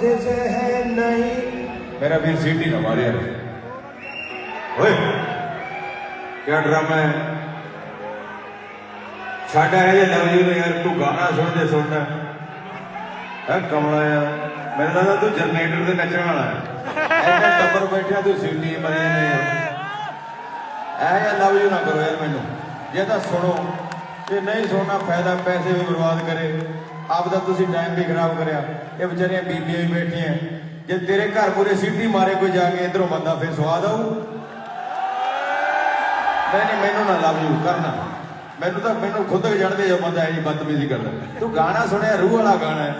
जिसे है नहीं मेरा वीर सीटी ना मारे ओए क्या ड्रामा है छाड़ा है ये लव यू यार तू गाना सुनना है कमला यार मैंने लगा तू जनरेटर से नचने वाला है ऐसा टब्बर बैठा तू सीटी मरे नहीं ऐ लव यू ना करो यार मैनू जे तो सुनो जे नहीं सुनना फायदा पैसे भी बर्बाद करे आपका तुम टाइम भी खराब करा ये बेचारियां बीबियां भी बैठिया जे तेरे घर पूरे सीटी मारे कोई जाके इधरों बंदा फिर स्वाद आऊ नहीं मैनू ना लव यू करना मैनू खुद चढ़ते जो बंदा है बदतमीजी करता तू गाना सुनिया रूह वाला गाना है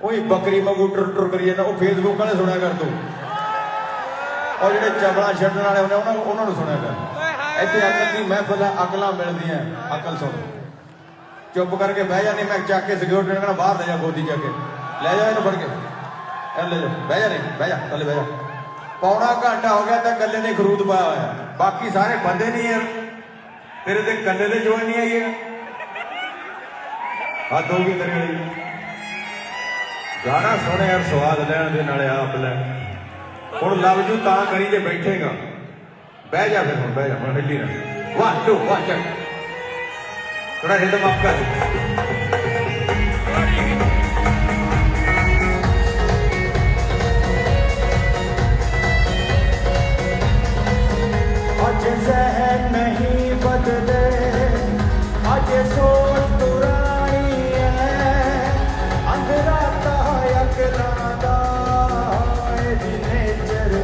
वही बकरी वागू टुर टुर करी जाता वो फेसबुक वाले सुनिया कर तू और जो चबला छड्डण वाले उन्होंने सुनिया कर इतने अकल की महफिल अकल मिलती अकल सुन चुप करके बह जानी मैं चक के सिक्योरिटी ने कहना बाहर ले जा गोदी जाके ले जाओ इन्हें फड़ के ले जाओ बह जा नहीं बह जा थले बह जा पौना घंटा हो गया तो गले ने खरूद पाया हुआ बाकी सारे बंदे नहीं है तेरे ते कन्ने ते जो नहीं आई है हद होगी तेरे वाली गाना सुने यार स्वाद लैन दे नाले आप लै हुण लव जू तां करी जे बैठेगा बह जा फिर हुण बह जा हुण हिली ना 1 2 1 चल थोड़ा रिदम अप कर आज जहन नहीं बदले आज सोच पुरानी है अंधराता अकलादा नेचर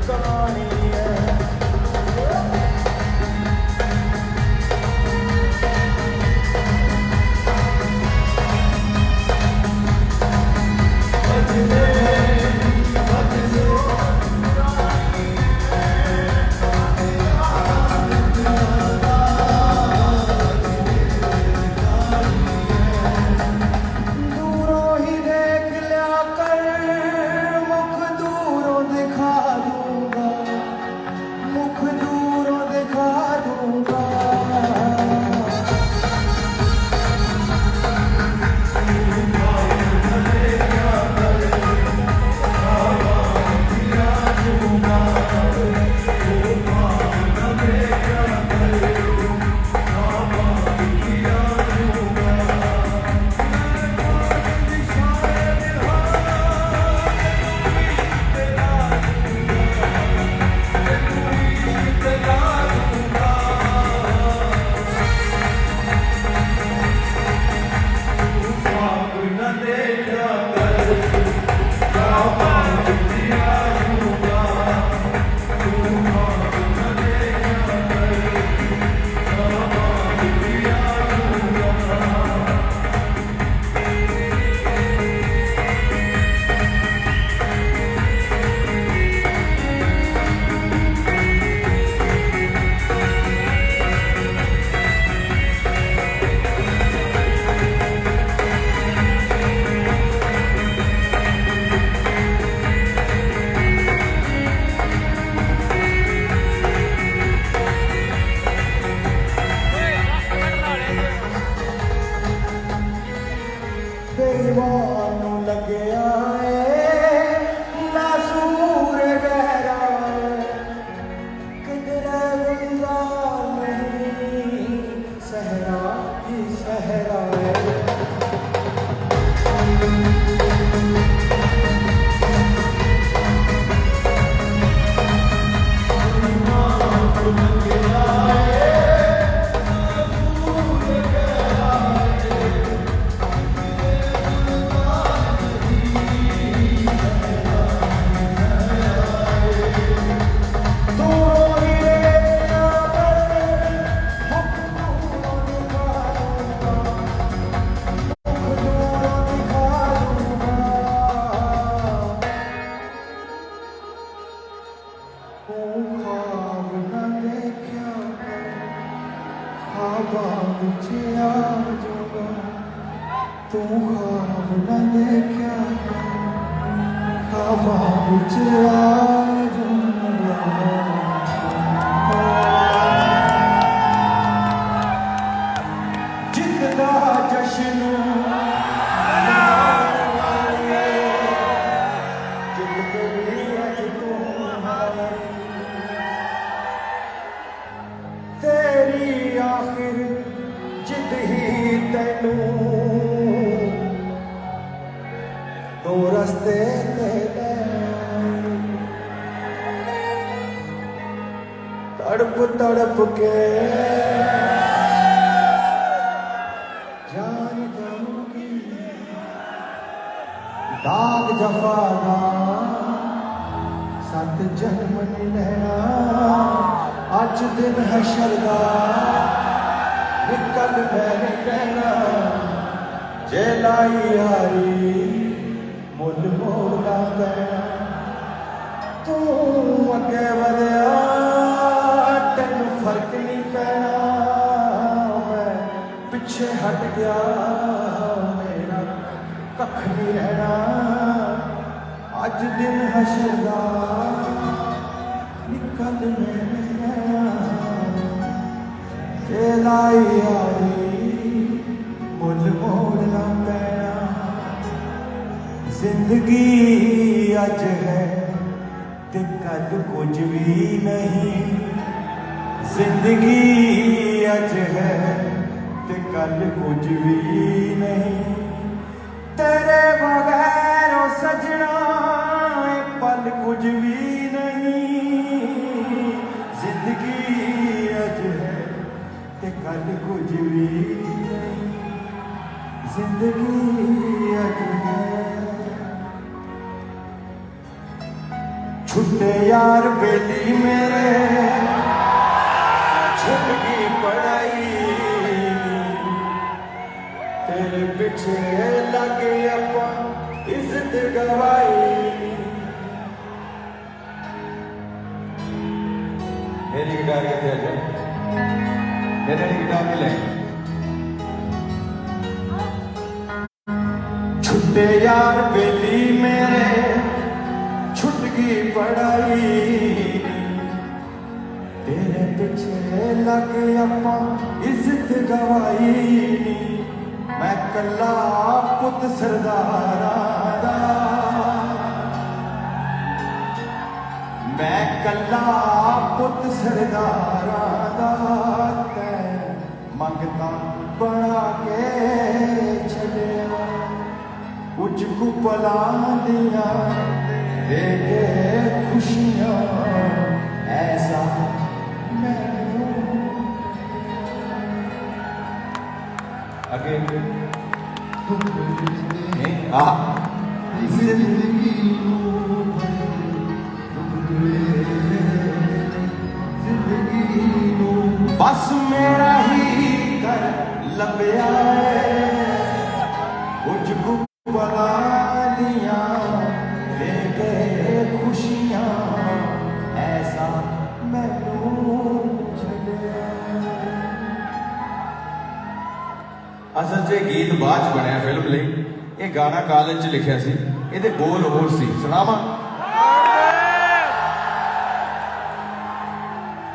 कहानी है मैनू दो रस्ते ते तड़प तड़प के जान जाऊंगी दाग जफा दा सत जन्म नहीं लेना अज दिन हशर दा निकल मैंने कहना जे लाई यारी मुल मोड़ना पैना तू अगे वधिया तेन फर्क नहीं पैना मैं पिछे हट गया मेरा कख नहीं रहना अज दिन हशर दा निकल मैंने कहना जे लाई यारी मुल मोड़ना पैना जिंदगी अज है ते कल कुछ भी नहीं जिंदगी अज है ते कल कुछ भी नहीं तेरे बगैर ओ सजना पल कुछ भी नहीं जिंदगी अज है ते कल कुछ भी नहीं जिंदगी अज है छुट्टे यार बेली मेरे छुट गई पढ़ाई तेरे पीछे लगे अपा इज्जत गवाई मेरी गिटार कितने आ जाए मेरे गिटार मिले छुट्टे यार बेली मेरे छुट गई पढ़ाई तेरे पीछे लग अपा इज्जत गवाई मैं कला पुत सरदारा दा मैं कला पुत सरदारा दा मंगता बना के छड़िया कुछ कुपला दिया दे खुशियां ऐसा मैनू आगे जिंदगी बस मेरा ही कर लभया कुछ कुपला दिया खुशियां ऐसा मैनू असल च गीत बाद च बनया फिल्म ਲਈ ਇਹ ਗਾਣਾ ਕਾਲਜ ਚ ਲਿਖਿਆ ਸੀ ਇਹਦੇ ਬੋਲ ਹੋਰ ਸੀ ਸੁਣਾਵਾਂ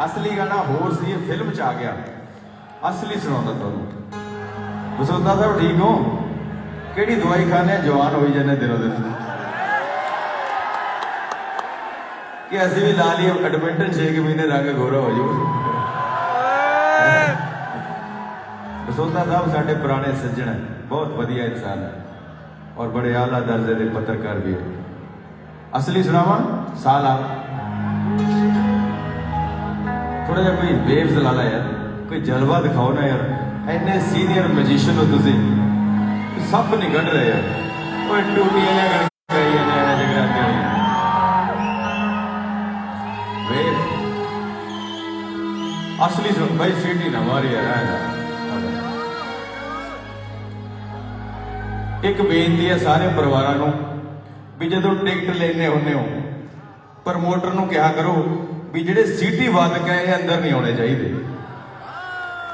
ਅਸਲੀ ਗਾਣਾ ਹੋਰ ਸੀ ਇਹ ਫਿਲਮ ਚ ਆ ਗਿਆ ਅਸਲੀ ਸੁਣਾਉਂਦਾ ਤੁਹਾਨੂੰ ਬਸੋਦਾ ਸਾਹਿਬ ਠੀਕ ਹੋ ਕਿਹੜੀ ਦਵਾਈ ਖਾਣੇ ਜਵਾਨ ਹੋਈ ਜਾਂਦੇ ਦਿਨੋਂ ਦਿਨ कि असं भी ला लिए एडमिंटन 6 महीने रंग गोरा हो जाओ बसोता साहब साढ़े पुराने सज्जन है बहुत वधिया इंसान है और बड़े आला दर्जे के पत्रकार भी है असली सुनावा साल आ थोड़ा जा कोई वेव्स ला ला यार कोई जलवा दिखाओ ना यार इन्ने सीनियर मैजिशियन हो तुसी सब नहीं कढ़ रहे यार कोई टूटियां असली सुन भाई सीटी ना मारी यार एक बेनती है सारे परिवारों को भी जो टिकट लेने होने हो प्रमोटर को कहा करो भी जेडे सीटी वादक है ये अंदर नहीं आने चाहिए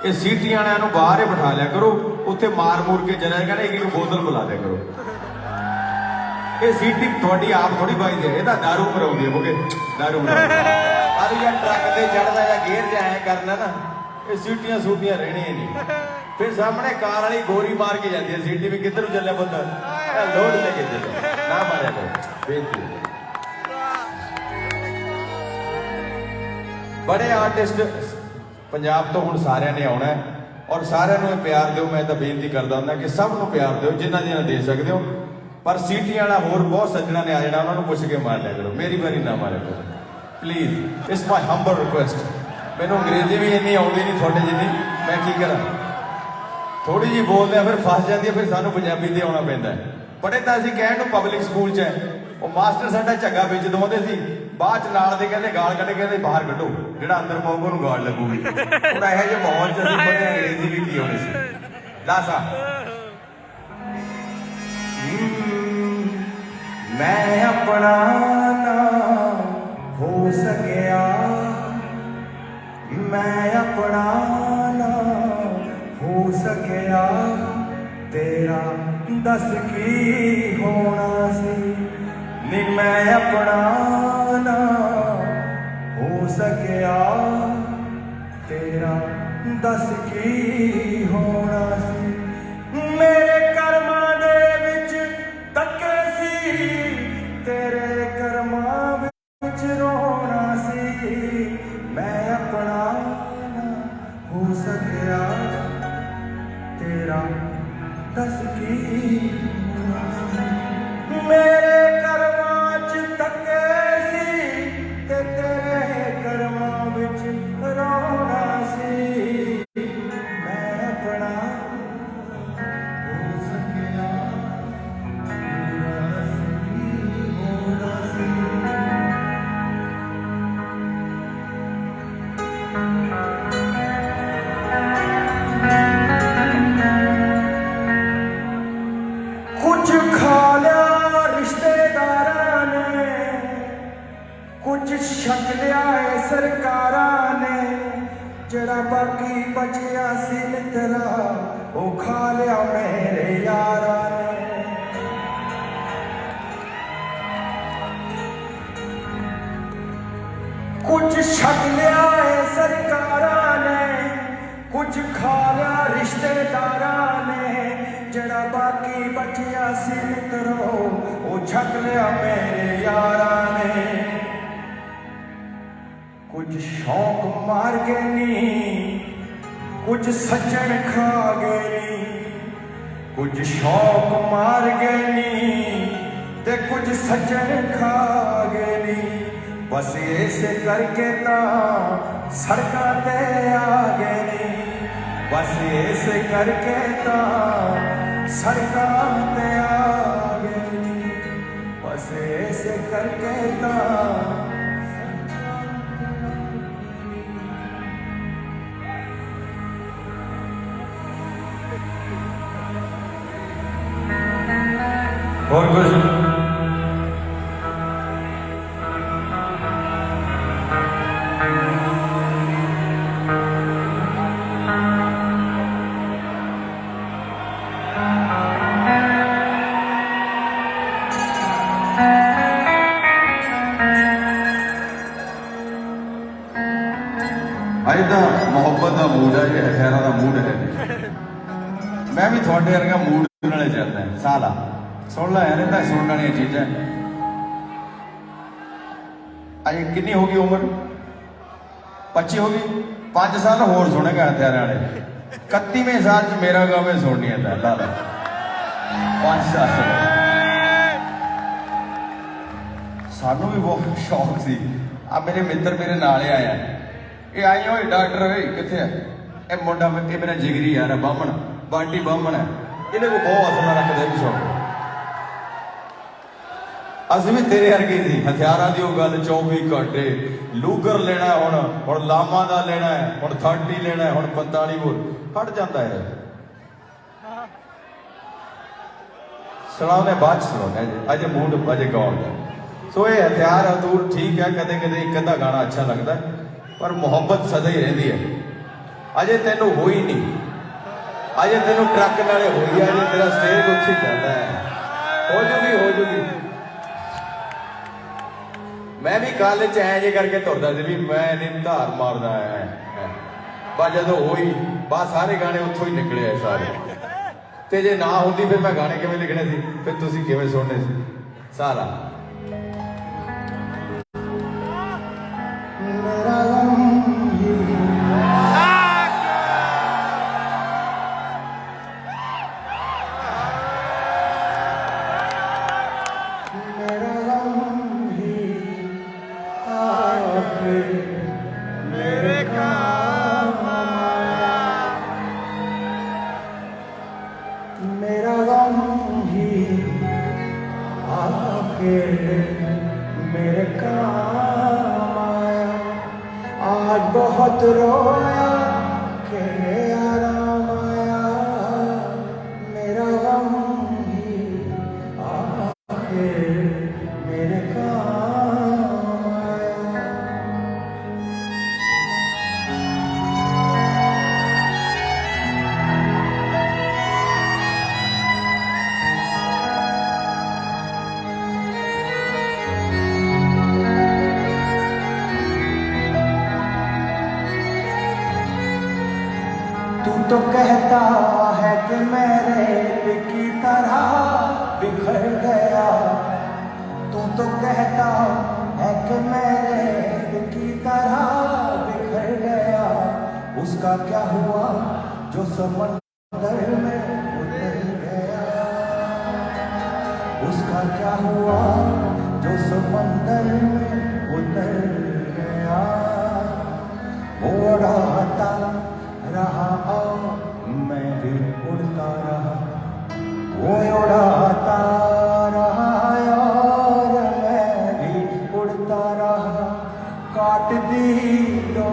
ये सीटी वाले बाहर ही बिठा लिया करो उत्थे मार मूर के चला जाएगा एक बोतल बुला दिया करो ये सीटी थोड़ी आप थोड़ी बजती है दारू भराउंदी है दारू यार ट्रक से चढ़ता या गेर जाए करना ना ये सीटियां सूटियां रहनियां नहीं फिर सामने कार वाली गोरी मार के जाती है सीटी भी किधर चले बंदा लोड लेके चले ना मारा करो बेनती बड़े आर्टिस्ट पंजाब तो हुण सारिਆਂ ने आना है ਔਰ ਸਾਰਿਆਂ ਨੂੰ ਇਹ ਪਿਆਰ ਦਿਓ। ਮੈਂ ਤਾਂ ਬੇਨਤੀ ਕਰਦਾ ਹੁੰਦਾ ਕਿ ਸਭ ਨੂੰ ਪਿਆਰ ਦਿਓ ਜਿੰਨਾ ਜਿੰਨਾ ਦੇ ਸਕਦੇ ਹੋ, ਪਰ ਸੀਟੀਆਂ ਵਾਲਾ ਹੋਰ ਬਹੁਤ ਸੱਜਣਾ ਨੇ ਆ ਜਾਣਾ, ਉਹਨਾਂ ਨੂੰ ਪੁੱਛ ਕੇ ਮਾਰ ਲਿਆ ਕਰੋ, ਮੇਰੀ ਵਾਰੀ ਨਾ ਮਾਰਿਆ ਕਰੋ please. It's my humble request. ਮੈਨੂੰ ਅੰਗਰੇਜ਼ੀ ਵੀ ਇੰਨੀ ਆਉਂਦੀ ਨਹੀਂ ਤੁਹਾਡੇ ਜਿੰਨੀ, ਮੈਂ ਕੀ ਕਰਾਂ, ਥੋੜੀ ਜਿਹੀ ਬੋਲਦੇ ਆ ਫਿਰ ਫਸ ਜਾਂਦੀ ਹੈ, ਫਿਰ ਸਾਨੂੰ ਪੰਜਾਬੀ ਤੇ ਆਉਣਾ ਪੈਂਦਾ ਹੈ। ਪੜ੍ਹੇ ਤਾਂ ਅਸੀਂ ਕਹਿਣ ਨੂੰ ਪਬਲਿਕ ਸਕੂਲ 'ਚ ਹੈ, ਉਹ ਮਾਸਟਰ ਸਾਡਾ ਝੱਗਾ ਵਿੱਚ ਦਵਾਉਂਦੇ ਸੀ, ਬਾਅਦ 'ਚ ਨਾਲ ਦੇ ਕਹਿੰਦੇ ਗਾਲ ਕੱਢ ਕੇ ਕਹਿੰਦੇ ਬਾਹਰ ਕੱਢੋ, ਜਿਹੜਾ ਅੰਦਰ ਪਾਊਗਾ ਉਹਨੂੰ ਗਾਲ ਲੱਗੂਗੀ। ਹੁਣ ਇਹੋ ਜਿਹੇ ਮਾਹੌਲ 'ਚ ਅਸੀਂ ਪੜ੍ਹੇ, ਅੰਗਰੇਜ਼ੀ ਵੀ ਕੀ ਹੋਣੀ ਸੀ। ਲਾਸਾ ਮੈਂ ਆਪਣਾ ਨਾ ਹੋ ਸਕਿਆ, ਮੈਂ ਆਪਣਾ ਨਾ ਹੋ ਸਕਿਆ, ਤੇਰਾ ਦੱਸ ਕੀ ਹੋਣਾ ਸੀ ਨੀ, ਮੈਂ ਆਪਣਾ ਨਾ ਹੋ ਸਕਿਆ, ਤੇਰਾ ਦੱਸ ਕੀ ਹੋਣਾ ਸੀ। ਮੇਰੇ ਕਰਮਾਂ ਦੇ ਵਿੱਚ ਧੱਕੇ ਸੀ, ਤੇਰੇ ਕਰਮਾਂ ਵਿੱਚ ਰੋਣਾ ਸੀ, ਮੈਂ ਆਪਣਾ ਨਾ ਹੋ ਸਕਿਆ, ਤੇਰਾ ਦੱਸ ਕੀ ਹੋਣਾ ਸੀ। ਮੇਰੇ ਕਰਮਾਂ 'ਚ ਧੱਕੇ ਸੀ, ਤੇ ਤੇਰੇ ਕਰਮਾਂ ਵਿੱਚ ਰੋਣਾ ਸੀ, ਮੈਂ ਆਪਣਾ ਹੋ ਸਕਿਆ, ਤੇਰਾ ਦੱਸ ਕੀ ਹੋਣਾ ਸੀ। ਕੁਝ ਖਾ ਲਿਆ ਰਿਸ਼ਤੇਦਾਰਾਂ ਨੇ, ਕੁਝ ਛਕ ਲਿਆ ਏ ਸਰਕਾਰਾਂ ਨੇ, ਜਿਹੜਾ ਬਾਕੀ ਬਚਿਆ ਸੀ ਮਿੱਤਰਾ ਉਹ ਖਾ ਲਿਆ ਮੇਰੇ ਯਾਰਾਂ ਨੇ। ਕੁਝ ਛਕ ਲਿਆ ਏ ਸਰਕਾਰਾਂ ਨੇ, ਕੁਝ ਖਾ ਲਿਆ ਰਿਸ਼ਤੇਦਾਰਾਂ ਨੇ, ਜਿਹੜਾ ਬਾਕੀ ਬਚਿਆ ਸੀ ਮਿੱਤਰੋ ਉਹ ਛਕ ਲਿਆ ਮੇਰੇ ਯਾਰਾਂ ਨੇ। ਕੁਝ ਸ਼ੌਕ ਮਾਰ ਗਏ ਨੀ, ਕੁਝ ਸੱਜਣ ਖਾ ਗਏ ਨੀ, ਕੁਝ ਸ਼ੌਕ ਮਾਰ ਗਏ ਨੀ, ਤੇ ਕੁਝ ਸੱਜਣ ਖਾ ਗਏ ਨੀ, ਬਸ ਇਸੇ ਕਰਕੇ ਤਾਂ ਸੜਕਾਂ ਤੇ ਆ ਗਏ ਨੀ, ਬਸ ਇਸੇ ਕਰਕੇ ਤਾਂ ਸੜਕਾਂ ਤੇ ਆ ਗਏ ਨੀ, ਬਸ ਇਸੇ ਕਰਕੇ ਤਾਂ। ਹੋਰ ਕੁਝ ਅੱਜ ਤਾਂ ਮੁਹੱਬਤ ਦਾ ਮੂਡ ਹੈ, ਇਹ ਹਥਿਆਰਾਂ ਦਾ ਮੂਡ ਹੈ। ਮੈਂ ਵੀ ਤੁਹਾਡੇ ਵਰਗਾ ਮੂਡ ਨਾਲੇ ਚੱਲਦਾ ਸਾਲਾ ਸੁਣ ਲੈ ਯਾਰ, ਇਹ ਤਾਂ ਸੁਣਨ ਵਾਲੀਆਂ ਚੀਜ਼ਾਂ। ਅਜੇ ਕਿੰਨੀ ਹੋ ਗਈ ਉਮਰ? 25 ਹੋ ਗਈ। 5 ਸਾਲ ਹੋਰ ਸੁਣੇਗਾ ਹਥਿਆਰਾਂ ਵਾਲੇ। 31ਵੇਂ ਸਾਲ 'ਚ ਮੇਰਾ ਗਾਵੇਂ ਸੁਣਨੀ ਹੈ ਲਾ ਲੈ 5 ਸਾਲ। ਸਾਨੂੰ ਵੀ ਬਹੁਤ ਸ਼ੌਕ ਸੀ। ਆ ਮੇਰੇ ਮਿੱਤਰ ਮੇਰੇ ਨਾਲ ਹੀ ਆਇਆ, ਇਹ ਆਈ ਓਏ ਡਾਕਟਰ ਓਏ ਕਿੱਥੇ ਆ? ਇਹ ਮੁੰਡਾ ਇਹ ਮੇਰਾ ਜਿਗਰੀ ਯਾਰ ਬਾਹਮਣ, ਬਾਂਟੀ ਬਾਹਮਣ ਹੈ, ਇਹਨੇ ਕੋ ਬਹੁਤ ਹੱਥ ਨਾਲ ਰੱਖਦਾ ਵੀ ਸ਼ੌਕ। ਅਸੀਂ ਵੀ ਤੇਰੇ ਵਰਗੇ ਸੀ, ਹਥਿਆਰਾਂ ਦੀ ਉਹ ਗੱਲ 24 ਘੰਟੇ। ਲੂਗਰ ਲੈਣਾ ਹੁਣ ਲਾਮਾ ਦਾ ਲੈਣਾ ਹੈ, ਹੁਣ 30 ਲੈਣਾ ਹੈ, ਹੁਣ 45 ਬੋਲ ਹਟ ਜਾਂਦਾ ਹੈ। ਸੁਣਾਉਣੇ ਬਾਅਦ 'ਚ ਸੁਣਾਉਣੇ, ਅਜੇ ਮੂਡ ਅਜੇ ਗਾਉਣ ਦਾ। ਸੋ ਇਹ ਹਥਿਆਰ ਹਜ਼ੂਰ ਠੀਕ ਹੈ, ਕਦੇ ਕਦੇ ਇੱਕ ਅੱਧਾ ਗਾਣਾ ਅੱਛਾ ਲੱਗਦਾ, ਪਰ ਮੁਹੱਬਤ ਸਦਾ ਹੀ ਰਹਿੰਦੀ ਹੈ। ਅਜੇ ਤੈਨੂੰ ਹੋਈ ਨਹੀਂ, ਅਜੇ ਤੈਨੂੰ ਟਰੱਕ ਨਾਲੇ ਹੋਈ ਹੈ, ਅਜੇ ਤੇਰਾ ਸਟੇਜ ਉੱਥੇ ਚੱਲਦਾ ਹੈ। ਹੋ ਜੂਗੀ। ਮੈਂ ਵੀ ਕਾਲਜ 'ਚ ਐਂ ਜੇ ਕਰਕੇ ਤੁਰਦਾ ਸੀ ਵੀ ਮੈਂ ਨਹੀਂ ਧਾਰ ਮਾਰਦਾ ਐ, ਬਸ ਜਦੋਂ ਹੋਈ ਬਸ ਸਾਰੇ ਗਾਣੇ ਉੱਥੋਂ ਹੀ ਨਿਕਲੇ ਆ ਸਾਰੇ। ਤੇ ਜੇ ਨਾ ਹੁੰਦੀ ਫਿਰ ਮੈਂ ਗਾਣੇ ਕਿਵੇਂ ਲਿਖਣੇ ਸੀ, ਫਿਰ ਤੁਸੀਂ ਕਿਵੇਂ ਸੁਣਨੇ ਸੀ ਸਾਰਾ। मेरा गम ही आखिर मेरे काम आया। आज बहुत रोया कि आराम आया। मेरा गम ही आखिर मेरे काम आया। तू तो कहता है कि मेरे दिल की तरह बिखर गया। तू तो कहता है कि मेरे दिल की तरह बिखर गया। उसका क्या हुआ जो समंदर में उतर गया। उसका क्या हुआ जो समंदर में उतर गया। वो उड़ाता रहा और मैं भी उड़ता रहा। वो उड़ाता रहा और मैं भी उड़ता रहा। काट दी लो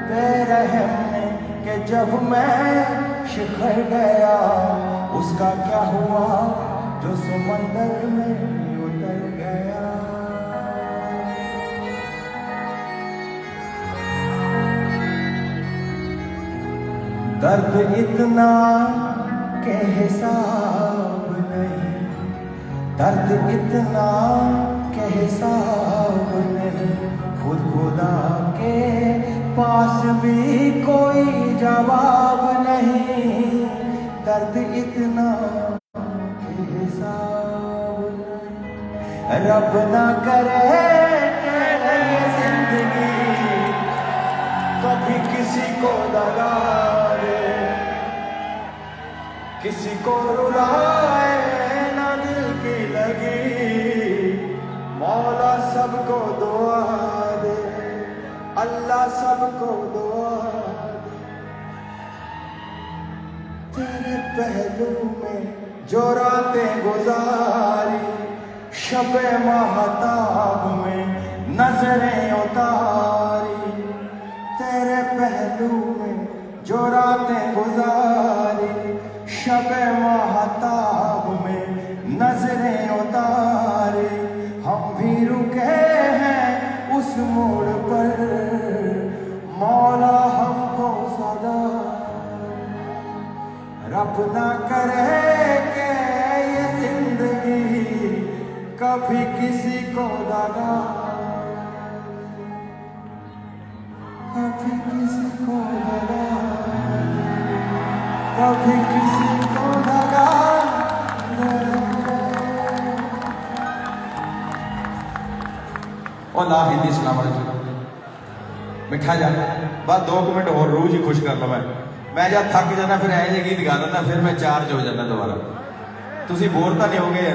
बेरहम ने कि जब मैं शिखर गया। उसका क्या हुआ जो समंदर में उतर गया। दर्द इतना के हिसाब नहीं। दर्द इतना के हिसाब नहीं। खुद खुदा के पास भी कोई जवाब नहीं। दर्द इतना के हिसाब नहीं। रब ना करे कि ये जिंदगी कभी किसी को दगा दे। किसी को रुलाए ना दिल की लगी। मौला सबको दुआ दे। अल्लाह सबको दुआ दे। तेरे पहलू में जो रातें गुजारी। शबे महताब में नजरें उतारी। तेरे पहलू में जो रातें गुजारी। शबे महताब में नजरें उतारी। हम भी रुके हैं उस मोड़ पर। मौला हमको सदा रब ना करे कि ये जिंदगी कभी किसी को दगा। कभी किसी को दगा। कभी किसी को दगा। और ला हिंदी सलाम मिठा जा बस 2 मिनट और रूह ही खुश कर लवां। मैं जब थक जाना फिर ऐसे गीत गा दिंदा। फिर मैं चार्ज हो जाना दोबारा। तुसी बोर तो नहीं हो गए?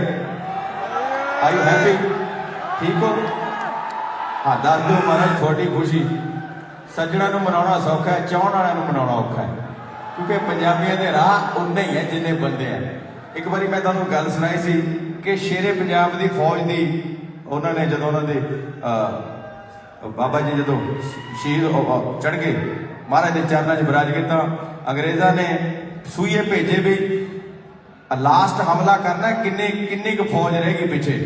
Are you happy? ठीक हो? हाँ दस दो महाराज थोड़ी खुशी। सज्जणा नूं मनाउणा सौखा है, चाहण वालिआं नूं मनाउणा औखा है। क्योंकि पंजाबियों के राह उन्ने ही है जिन्ने बंदे हैं। एक बारी मैं तुहानूं गल सुनाई सी कि शेरे पंजाब की फौज की उन्होंने जो उन्होंने बाबा जी जो शहीद चढ़ गए महाराज के चरणों च विराज किया। अंग्रेज़ों ने सूए भेजे भी लास्ट हमला करना। किन्नी क फौज रहेगी पिछे।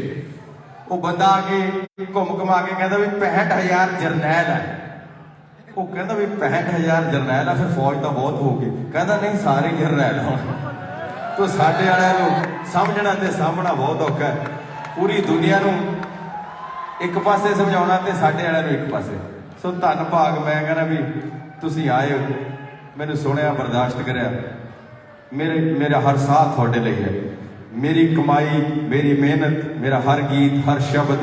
वो बंदा आके घूम घुमा के कहता भी 65,000 जरनैल है। वो कहता भी 65,000 जरनैल है फिर फौज तो बहुत होगी। कहता नहीं सारे जरनैल हो। तो साडे वालिआं नूं समझना ते सामना बहुत औखा है। पूरी दुनिया नूं एक पासे समझाउणा ते साडे वालिआं नूं एक पासे। सो धन भाग मैं कहना भी तुसीं आए हो, मैनूं सुनिया, बर्दाश्त करिया। मेरा हर साथ तुहाडे लई है। मेरी कमाई, मेरी मेहनत, मेरा हर गीत, हर शब्द,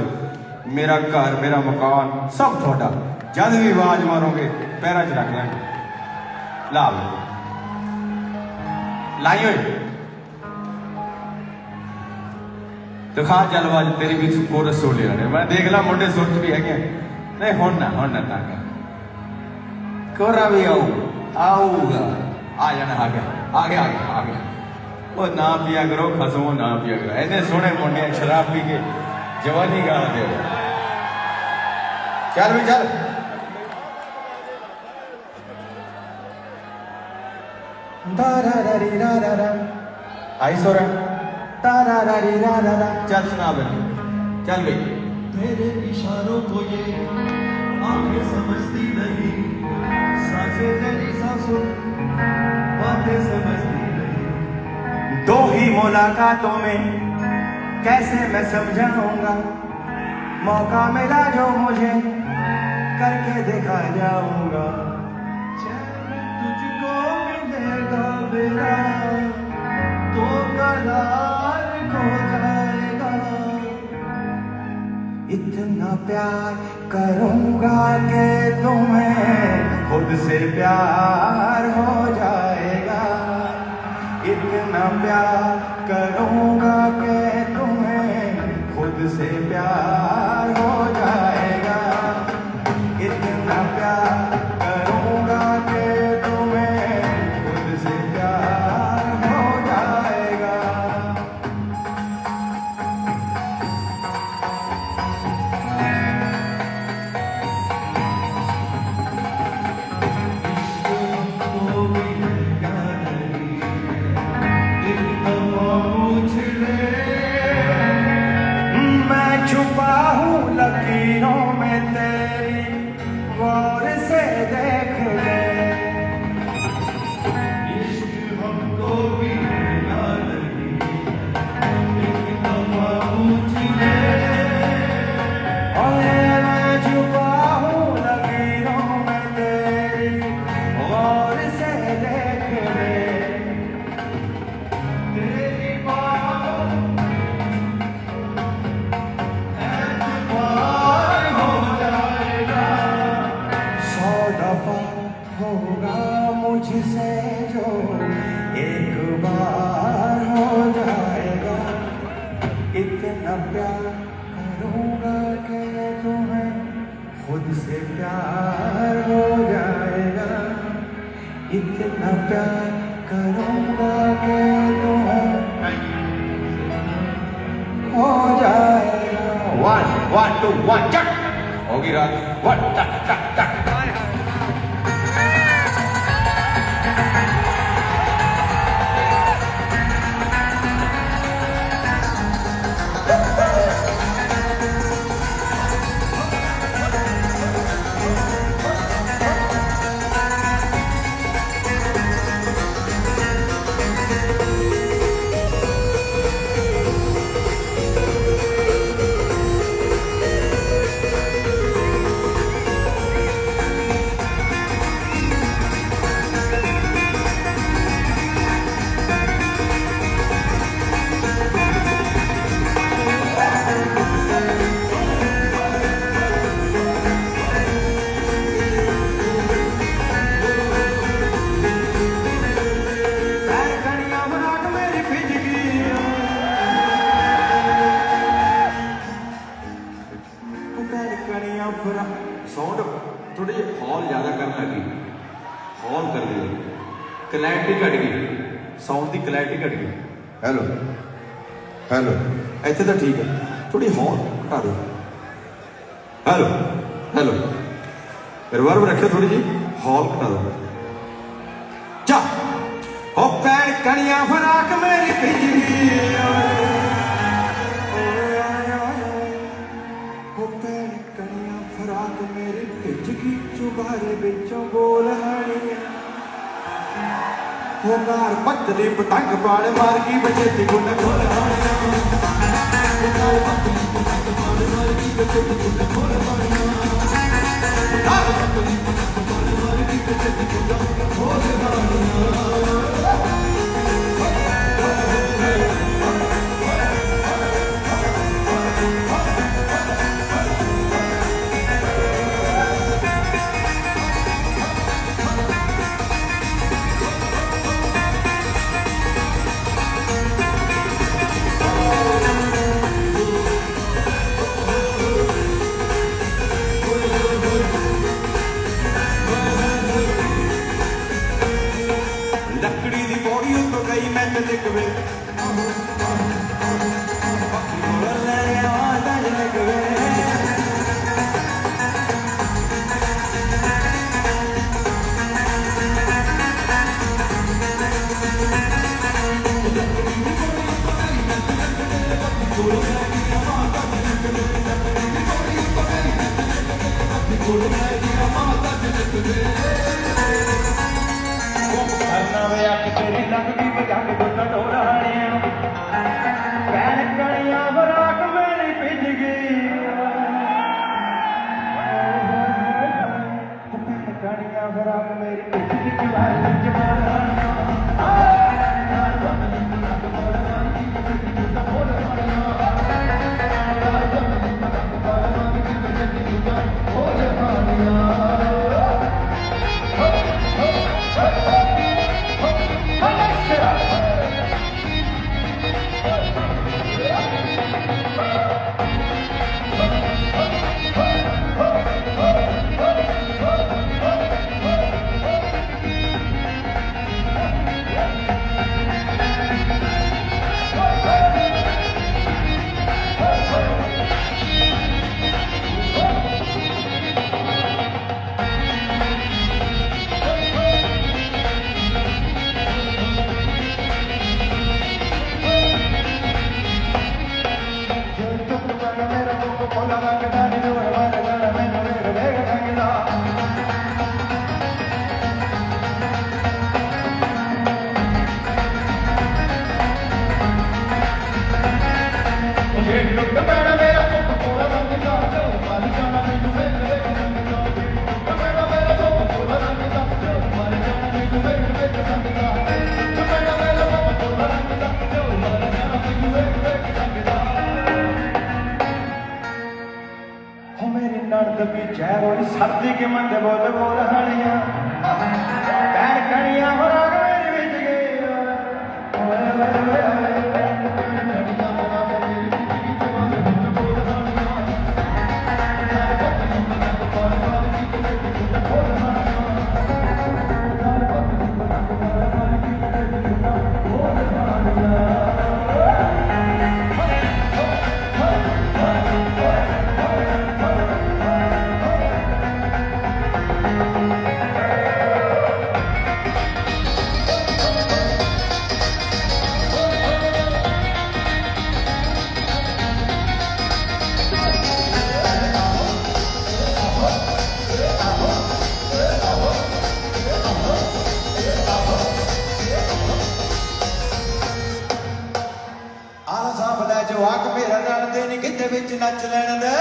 मेरा घर, मेरा मकान सब तुहाडा। जद भी आवाज मारोगे पैरों च रख लेंगे। ला लाई होए दिखा जलवाज तेरी भी कोरस सो लिया। मैं देख ला मुंडे सुर च भी है। नहीं हुण ना तंग कोरा भी आऊगा आ जाना। आ गया। वो ना पिया करो खसमो ना पिया करो इन्हें सोने मुंडे शराब पी के जवानी गाल दे चल भी चल आई सोरा चल सुना बे चल गई तेरे इशारों को ये आंखें समझती नहीं, सांसें तेरी सांसों बातें समझती नहीं। दो ही मुलाकातों में कैसे मैं समझाऊंगा, मौका मिला जो मुझे करके दिखा जाऊंगा। चैन तुझको मिलेगा मेरा तो करार हो जाएगा। इतना प्यार करूंगा कि तुम्हें खुद से प्यार हो जाएगा। इतना प्यार करूंगा कि तुम्हें खुद से प्यार हो जाएगा। इतना प्यार करूंगा कि तुम्हें खुद से प्यार हो जाएगा। मैं छुपा हूँ लकीरों में तेरी, गौर से देख ले। इश्क हमको भी मिला नहीं, एक दफा पूछ ले। और मैं छुपा हूँ लकीरों में तेरी, गौर से देख ले। तेरी बात एतबार हो जाएगा। 100 दफा होगा मुझसे जो एक बार हो जाएगा। इतना प्यार करूंगा कि तुम्हें खुद से प्यार हो जाएगा। इतना प्यार करूंगा कि तुम्हें हो जाएगा। 1 1 2 1 चक होगी रात 1 टक टक टक साउंड थोड़ी ਜਿਹੀ हॉल ज़्यादा करने लगी हॉल कर दी क्लैरिटी घट गई साउंड की क्लैरिटी घट गई हेलो हेलो इतने तो ठीक है थोड़ी हॉल घटा दो हेलो हेलो रिवर्ब रखियो थोड़ी जी हॉल घटा दो जा हो पैर कड़ियां फराक मेरी बिजली मेरे भिज की चुबारे बिचों बोल हानी वो नार पत्तली पतंग पाड़ मार की बचे तिगुन खोल हानी वो नार पत्तली पतंग पाड़ मार की बचे तिगुन खोल हानी नार पत्तली पतंग पाड़ मार की बचे तिगुन खोल हानी लिख वे बोले आवाज़ लिख वे करना वे अख तेरी लगदी बजंग दुद्ध ढोलाणियां कैन कणियां बराक मेरी भिज गई कैन कणियां बराक मेरी भिज गई जवानी जवानियां नर्द भी जय सर्दी के मंद बोल बोल हड़िया पैर कड़िया बराग मेरी बिज जवाक मेरा नाल दे नी किते विच नच लैण दे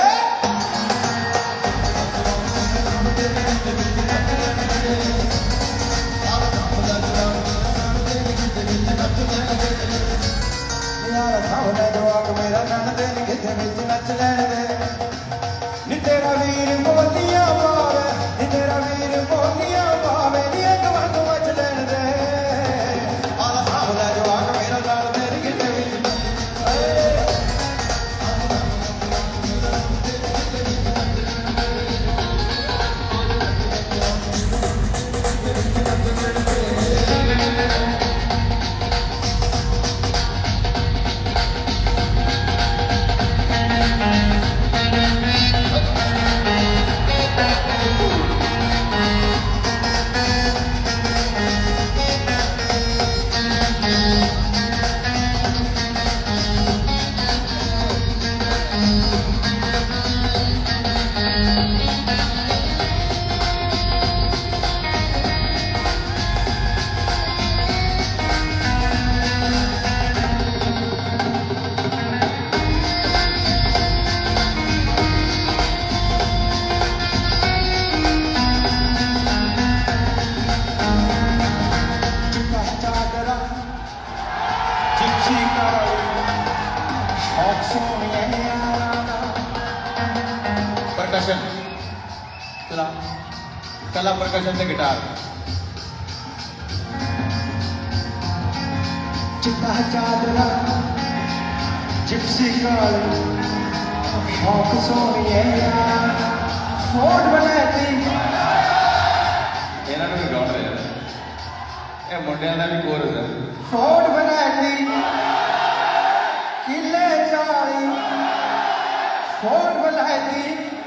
यार सावला जवाक मेरा नाल दे नी किते विच नच लैण दे नी तेरा वीर बोलियां पावे नी तेरा वीर बोलियां पावे नी एक वंग मच लैण दे आला सावला जवाक मेरा नाल दे नी किते विच परकशन चला कला परकशन से गिटार चिट्टा चादरा जिप्सी काली शौक सोनिए फोट बनाती ਇਹਨਾਂ ਨੂੰ ਗਾਉਣ ਦੇ ਇਹ ਮੁੰਡਿਆਂ ਦਾ ਵੀ ਕੋਰਸ ਹੈ। ਫੋੜ ਬਣਾਤੀ ਕਿਲੇ 40 ਫੋੜ ਬਣਾਤੀ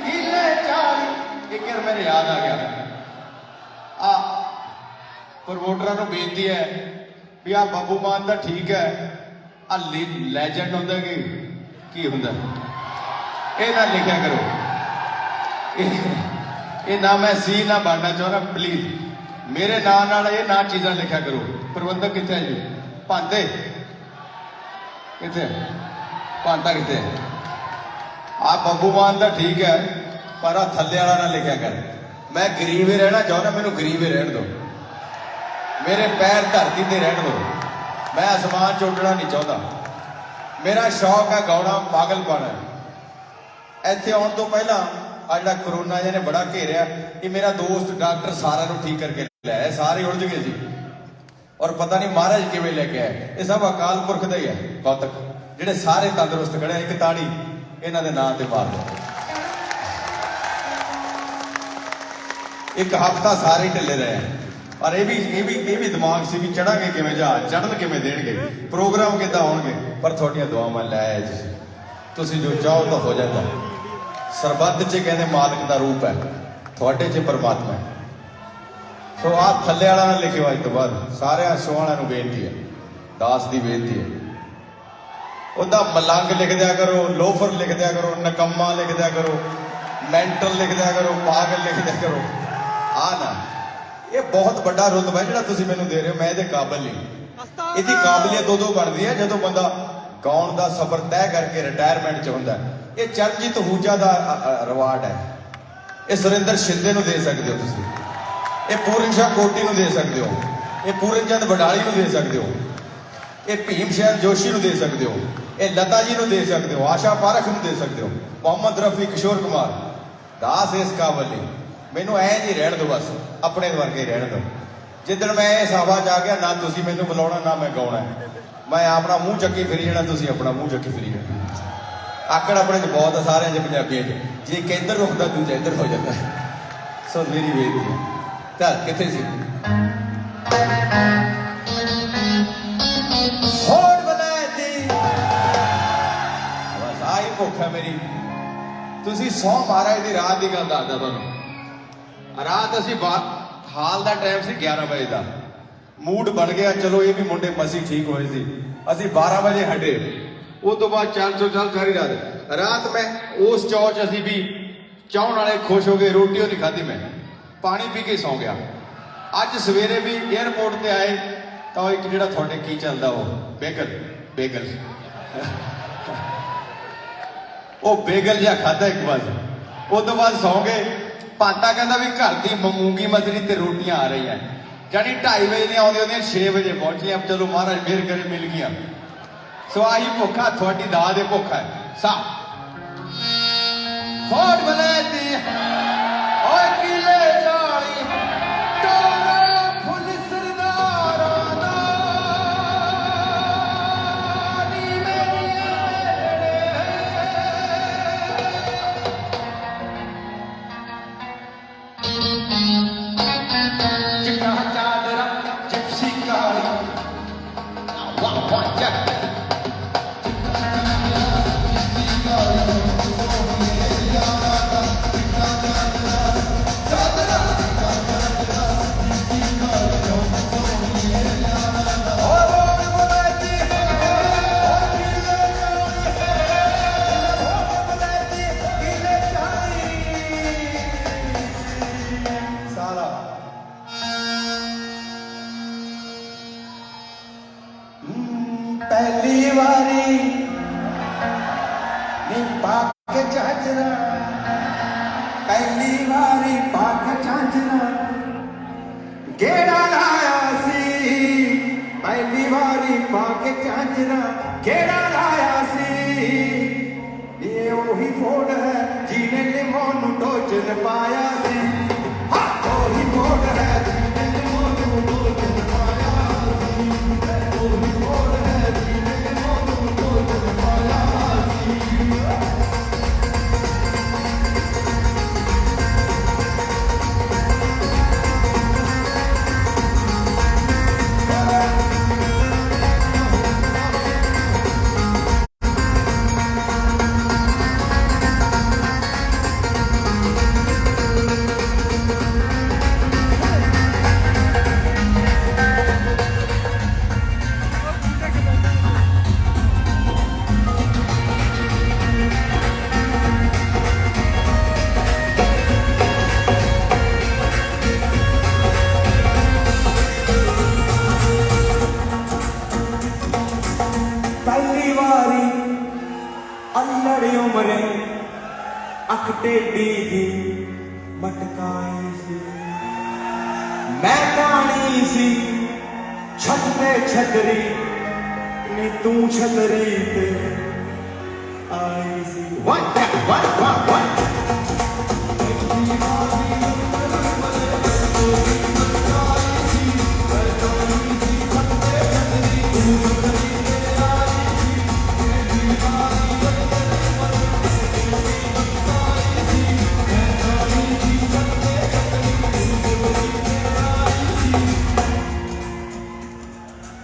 ਕਿਲੇ 40। ਇੱਕ ਯਾਰ ਮੈਨੂੰ ਯਾਦ ਆ ਗਿਆ ਆ ਪ੍ਰਮੋਟਰਾਂ ਨੂੰ ਬੇਨਤੀ ਹੈ ਵੀ ਆ ਬੱਬੂ ਮਾਨ ਦਾ ਠੀਕ ਹੈ ਆ ਲੈਜੈਂਡ ਹੁੰਦਾ ਕਿ ਕੀ ਹੁੰਦਾ ਇਹ ਨਾ ਲਿਖਿਆ ਕਰੋ ਇਹ ਨਾ ਮੈਂ ਸੀ ਨਾ ਬਣਨਾ ਚਾਹੁੰਦਾ ਪਲੀਜ਼ ਮੇਰੇ ਨਾਂ ਨਾਲ ਇਹ ਨਾ ਚੀਜ਼ਾਂ ਲਿਖਿਆ ਕਰੋ। ਪ੍ਰਬੰਧਕ ਕਿੱਥੇ ਹੈ ਜੀ? ਭਾਂਤੇ ਕਿੱਥੇ ਭਾਂਤਾ ਕਿੱਥੇ ਆ ਬੱਬੂ ਮਾਨ ਦਾ ਠੀਕ ਹੈ ਪਰ ਆ ਥੱਲੇ ਵਾਲਾ ਨਾ ਲਿਖਿਆ ਕਰ। ਮੈਂ ਗਰੀਬ ਹੀ ਰਹਿਣਾ ਚਾਹੁੰਦਾ ਮੈਨੂੰ ਗਰੀਬ ਹੀ ਰਹਿਣ ਦਿਓ ਮੇਰੇ ਪੈਰ ਧਰਤੀ ਤੇ ਰਹਿਣ ਦਿਓ ਮੈਂ ਅਸਮਾਨ 'ਚ ਉੱਡਣਾ ਨਹੀਂ ਚਾਹੁੰਦਾ। ਮੇਰਾ ਸ਼ੌਕ ਹੈ ਗਾਉਣਾ ਪਾਗਲਪਨ ਹੈ। ਇੱਥੇ ਆਉਣ ਤੋਂ ਪਹਿਲਾਂ ਆ ਜਿਹੜਾ ਕਰੋਨਾ ਜਿਹਨੇ ਬੜਾ ਘੇਰਿਆ ਇਹ ਮੇਰਾ ਦੋਸਤ ਡਾਕਟਰ ਸਾਰਿਆਂ ਨੂੰ ਠੀਕ ਕਰਕੇ ਲਿਆਇਆ ਸਾਰੇ ਉਲਝ ਗਏ ਸੀ ਔਰ ਪਤਾ ਨਹੀਂ ਮਹਾਰਾਜ ਕਿਵੇਂ ਲੈ ਕੇ ਆਏ। ਇਹ ਸਭ ਅਕਾਲ ਪੁਰਖ ਦਾ ਹੀ ਹੈ ਕੌਤਕ ਜਿਹੜੇ ਸਾਰੇ ਤੰਦਰੁਸਤ ਖੜੇ ਇੱਕ ਤਾੜੀ ਇਹਨਾਂ ਦੇ ਨਾਂ ਤੇ ਮਾਰ ਦਿਓ। ਇੱਕ ਹਫ਼ਤਾ ਸਾਰੇ ਢਿੱਲੇ ਰਹੇ ਪਰ ਇਹ ਵੀ ਦਿਮਾਗ ਸੀ ਵੀ ਚੜਾਂਗੇ ਕਿਵੇਂ ਜਹਾਜ਼ ਚੜਨ ਕਿਵੇਂ ਦੇਣਗੇ ਪ੍ਰੋਗਰਾਮ ਕਿੱਦਾਂ ਹੋਣਗੇ ਪਰ ਤੁਹਾਡੀਆਂ ਦੁਆਵਾਂ ਲੈ ਆਏ ਤੁਸੀਂ ਜੋ ਚਾਹੋ ਤਾਂ ਹੋ ਜਾਂਦਾ। ਸਰਬੱਤ 'ਚ ਕਹਿੰਦੇ ਮਾਲਕ ਦਾ ਰੂਪ ਹੈ ਤੁਹਾਡੇ 'ਚ ਪਰਮਾਤਮਾ ਹੈ। ਸੋ ਆਹ ਥੱਲੇ ਵਾਲਾ ਨਾ ਲਿਖਿਓ ਅੱਜ ਤੋਂ ਬਾਅਦ ਸਾਰਿਆਂ ਸ਼ੋਅ ਵਾਲਿਆਂ ਨੂੰ ਬੇਨਤੀ ਹੈ ਦਾਸ ਦੀ ਬੇਨਤੀ ਹੈ ਉਹਦਾ ਮਲੰਗ ਲਿਖ ਦਿਆ ਕਰੋ ਲੋਫਰ ਲਿਖ ਦਿਆ ਕਰੋ ਨਕੰਮਾ ਲਿਖ ਦਿਆ ਕਰੋ ਮੈਂਟਲ ਲਿਖ ਦਿਆ ਕਰੋ ਪਾਗਲ ਲਿਖ ਦਿਆ ਕਰੋ ਆ ਨਾ ਇਹ ਬਹੁਤ ਵੱਡਾ ਰੁਤਬਾ ਹੈ ਜਿਹੜਾ ਤੁਸੀਂ ਮੈਨੂੰ ਦੇ ਰਹੇ ਹੋ ਮੈਂ ਇਹਦੇ ਕਾਬਿਲ ਨਹੀਂ। ਇਹਦੀ ਕਾਬਲੀਅਤ ਉਦੋਂ ਬਣਦੀ ਹੈ ਜਦੋਂ ਬੰਦਾ ਗਾਉਣ ਦਾ ਸਫ਼ਰ ਤੈਅ ਕਰਕੇ ਰਿਟਾਇਰਮੈਂਟ 'ਚ ਹੁੰਦਾ। ਇਹ ਚਰਨਜੀਤ ਹੂਜਾ ਦਾ ਰਿਵਾਰਡ ਹੈ। ਇਹ ਸੁਰਿੰਦਰ ਸ਼ਿੰਦੇ ਨੂੰ ਦੇ ਸਕਦੇ ਹੋ ਤੁਸੀਂ ਇਹ ਪੂਰਨ ਸ਼ਾਹ ਕੋਟੀ ਨੂੰ ਦੇ ਸਕਦੇ ਹੋ ਇਹ ਪੂਰਨ ਚੰਦ ਵਡਾਲੀ ਨੂੰ ਦੇ ਸਕਦੇ ਹੋ ਇਹ ਭੀਮ ਸ਼ੈਨ ਜੋਸ਼ੀ ਨੂੰ ਦੇ ਸਕਦੇ ਹੋ ਇਹ ਲਤਾ ਜੀ ਨੂੰ ਦੇ ਸਕਦੇ ਹੋ ਆਸ਼ਾ ਪਾਰਖ ਨੂੰ ਦੇ ਸਕਦੇ ਹੋ ਮੁਹੰਮਦ ਰਫੀ ਕਿਸ਼ੋਰ ਕੁਮਾਰ ਦਾਸ ਇਸ ਕਾਬਲ ਨਹੀਂ। ਮੈਨੂੰ ਐਂ ਜੀ ਰਹਿਣ ਦਿਓ ਬਸ ਆਪਣੇ ਵਰਗੇ ਰਹਿਣ ਦਿਓ। ਜਿੱਦਣ ਮੈਂ ਇਸ ਹਵਾ 'ਚ ਆ ਗਿਆ ਨਾ ਤੁਸੀਂ ਮੈਨੂੰ ਬੁਲਾਉਣਾ ਨਾ ਮੈਂ ਗਾਉਣਾ ਮੈਂ ਆਪਣਾ ਮੂੰਹ ਚੱਕੀ ਫਿਰੀ ਜਾਣਾ ਤੁਸੀਂ ਆਪਣਾ ਮੂੰਹ ਚੱਕੀ ਫਿਰੀ ਜਾਣਾ। ਆਕੜ ਆਪਣੇ 'ਚ ਬਹੁਤ ਆ ਸਾਰਿਆਂ 'ਚ ਪੰਜਾਬੀਆਂ 'ਚ ਜੇ ਇੱਕ ਇੱਧਰ ਰੁਕਦਾ ਦੂਜਾ ਇੱਧਰ ਹੋ ਜਾਂਦਾ। ਸੋ ਮੇਰੀ ਬੇਨਤੀ ਹੈ ਚੱਲ ਕਿੱਥੇ ਸੀ ਹੋੜ ਬਣਾਤੀ ਬਸ ਆਹੀ ਭੁੱਖ ਹੈ ਮੇਰੀ। ਤੁਸੀਂ ਸੌ ਮਹਾਰਾਜ ਦੀ ਰਾਤ ਦੀ ਗੱਲ ਦੱਸਦਾ ਤੁਹਾਨੂੰ ਰਾਤ ਅਸੀਂ ਹਾਲ ਦਾ ਟਾਈਮ ਸੀ 11 ਵਜੇ ਦਾ ਮੂਡ ਬਣ ਗਿਆ ਚਲੋ ਇਹ ਵੀ ਮੁੰਡੇ ਮਸੀ ਠੀਕ ਹੋਏ ਸੀ ਅਸੀਂ 12 ਵਜੇ ਹਟੇ ਉਹ ਤੋਂ ਬਾਅਦ ਚੱਲ ਸਾਰੀ ਰਾਤ ਮੈਂ ਉਸ ਚੌਚ ਅਸੀਂ ਵੀ ਚਾਹਣ ਵਾਲੇ ਖੁਸ਼ ਹੋ ਗਏ ਰੋਟੀ ਉਹ ਨਹੀਂ ਖਾਧੀ ਮੈਂ ਪਾਣੀ ਪੀ ਕੇ ਸੌਂ ਗਿਆ। ਅੱਜ ਸਵੇਰੇ ਵੀ 에ਅਰਪੋਰਟ ਤੇ ਆਏ ਤਾਂ ਇੱਕ ਜਿਹੜਾ ਤੁਹਾਡੇ ਕੀ ਚੱਲਦਾ ਉਹ ਬੇਗਲ ਉਹ ਬੇਗਲ ਜਿਹਾ ਖਾਧਾ ਇੱਕ ਵਾਰ ਉਹ ਤੋਂ ਬਾਅਦ ਸੌਂ ਗਏ। ਭਾਂਤਾ ਕਹਿੰਦਾ ਵੀ ਘਰ ਦੀ ਮੂੰਗੀ ਮਸਰੀ ਤੇ ਰੋਟੀਆਂ ਆ ਰਹੀਆਂ ਜਾਨੀ 2:30 ਵਜੇ ਦੀਆਂ ਆਉਂਦੀਆਂ 6 ਵਜੇ ਪਹੁੰਚੀਆਂ ਚਲੋ ਮਹਾਰਾਜ ਮਿਹਰ ਕਰੇ ਮਿਲ ਗਈਆਂ। ਸੋ ਆਹੀ ਭੁੱਖਾ ਤੁਹਾਡੀ ਦਾਹ ਦੇ ਭੁੱਖ ਹੈ ਸਾ ਹੋੜ ਬਣਾਤੀ ਓਏ ਕਿਲੇ 40 ਟੋਲਾ ਫੁੱਲ ਸਰਦਾਰਾਂ ਦਾ ਨੀ ਚਿੱਟਾ ਚਾਦਰਾ ਜਿਪਸੀ ਕਾਲੀ ਵਾਹ ਚੱਕ पहली बारी नी पाक चाचना पहली बारी पाक चाचना गेड़ा लाया सी पहली बारी पाक चाचना गेड़ा लाया सी ये वही फोड़ है जीने लिमोन टोचन पाया सी हाँ वही फोड़ है जीने लिमोन टोचन पाया सी वही फोड़ है पहली बारी अल्लड़ उमरे अख टेढ़ी जी मटकाई सी मैं कहानी सी छत पे छतरी नी तू छतरी ते आई सी वन वन वन वन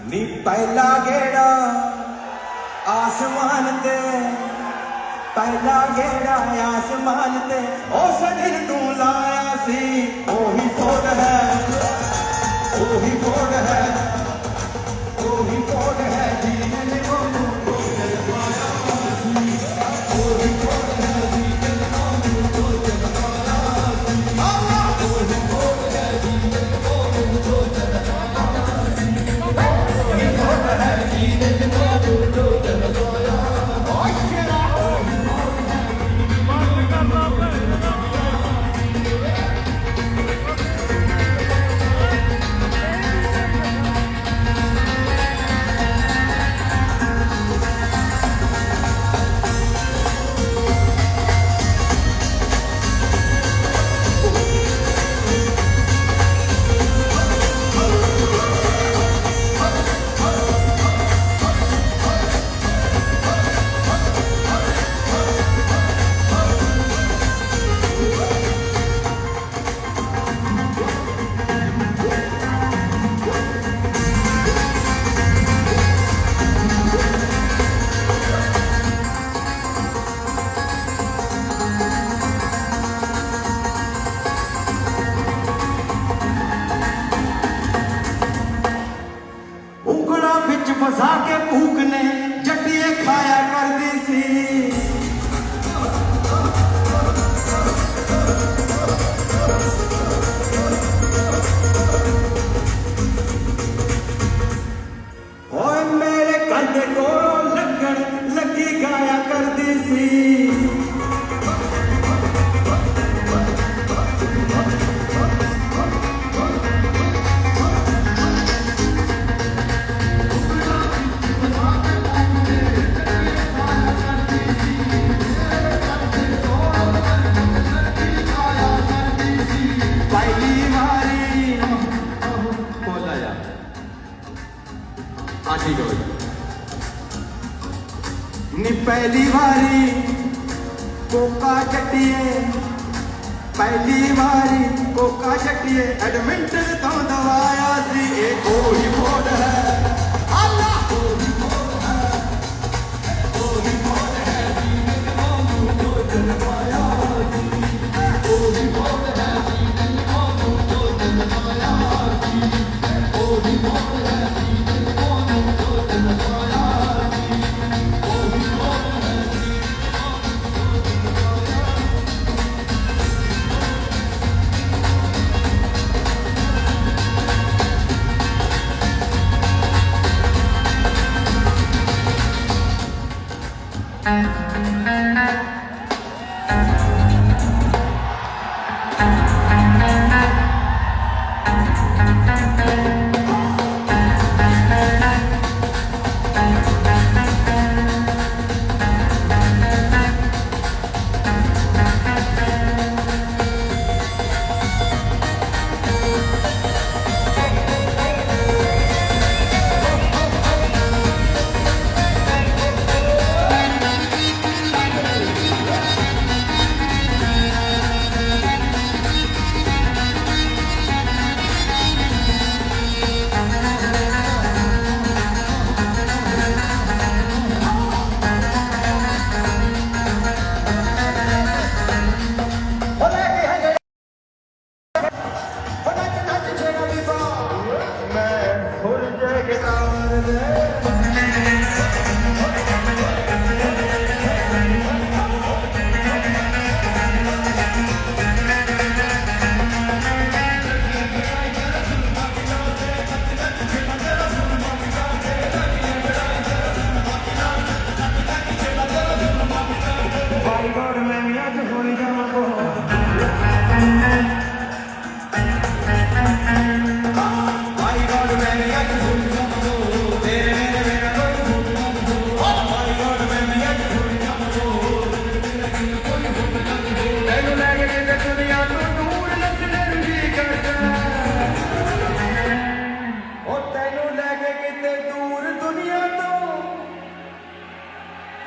नी पहला गेड़ा आसमान ते पहला गेड़ा आसमान ते ओ सजन तू लाया सी ओही फोड़ है ओही फोड़ है ओही फोड़ है जीने को ओही फोड़ है जीने को फसा के भूख ने जटिए खाया करती सी ओए मेरे कंधे को लगन लगी गाया करती सी नी पहली बारी कोका चटिए पहली बारी कोका चटिए एडमिंटन तो दवाया सी एक ओही फोड़ है अल्लाह ओही फोड़ है ओही फोड़ है तो दवाया सी ओही फोड़ है तो दवाया सी ओही फोड़ है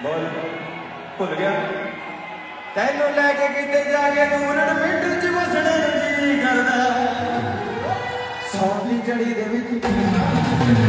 बोल भुल गया तेनों लैके किते जाके दूर मिंट च वसने जी करदा सौंधी चढ़ी दे विच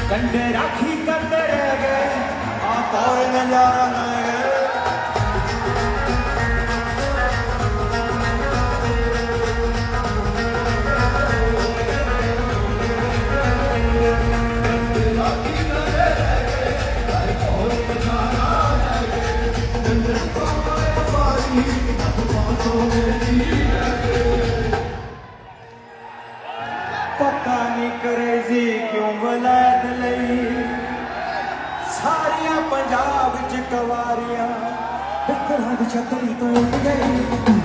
कंडे राखी करते रह गए तौर नजारा रह गए पता नहीं करेजी क्यों वलैत लई सारियां पंजाब च कवारियां बिकरां दी छतरी तो उठ गई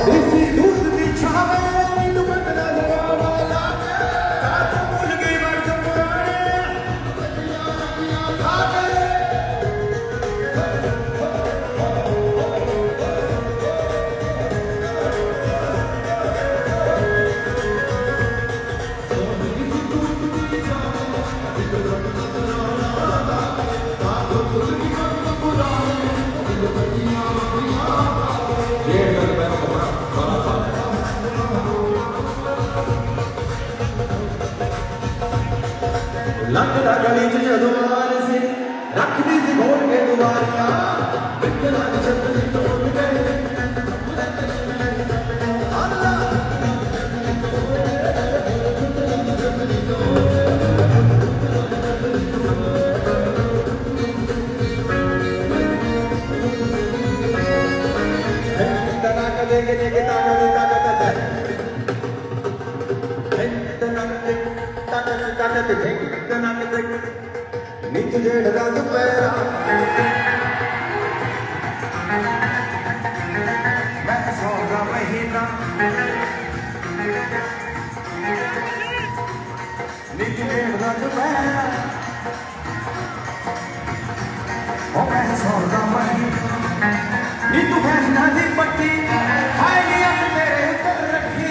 देसी दूध दी छावे दुपट्टा लगावा लागे काट भूल गई वर्ष पुराने खाके लंघदा गली च जदों आए सी रखदी सी खोल के दुआरियां बिकरां दी छतरी तो उठ गए तनाक देके ताकत ਤੱਕ ਕਿੱਥੇ ਤੇ ਨਾ ਕਿਤੇ ਨਿੱਤ ਜੇੜ ਦਾ ਦੁਪਹਿਰਾ मैं सौगा महीना नित डेढ़ दा दुपहरा ओ मैं सौगा महीना नी तू फैसला दी पट्टी हाय नी अख तेरे ऊपर रखी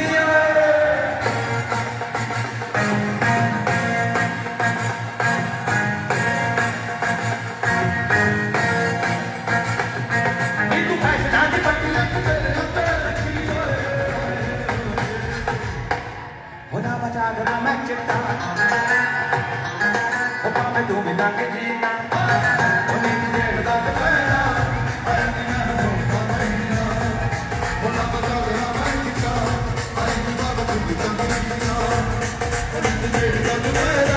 जागना मैं चिट्टा ओ पावे तू मिला के जीना ओ नींद जेड़ दा दुपहरा अरे मैं सोता महीना ओ ना जागना मैं चिट्टा अरे तू बाबा तू मिला के जीना ओ नींद जेड़ दा दुपहरा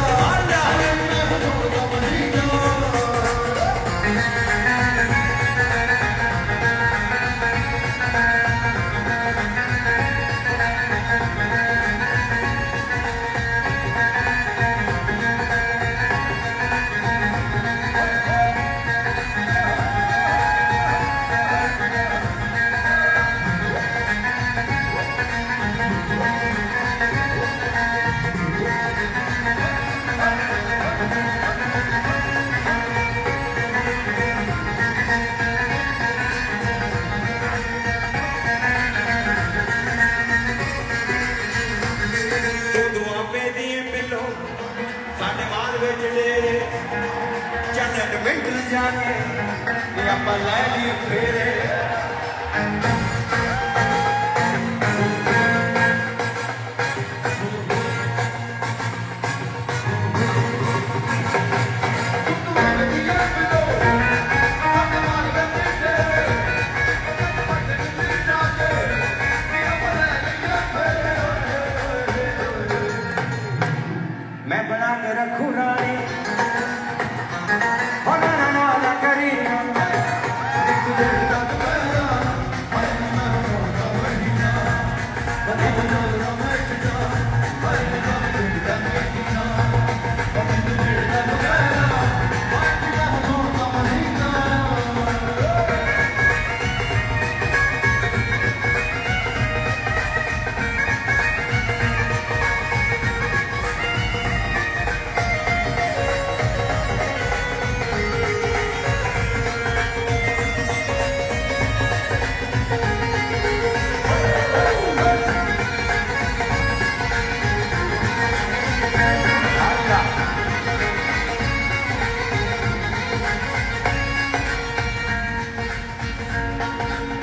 अरे मैं सोता महीना जाने ये आप लै लिए फेरे मैं बना के रखूं रानी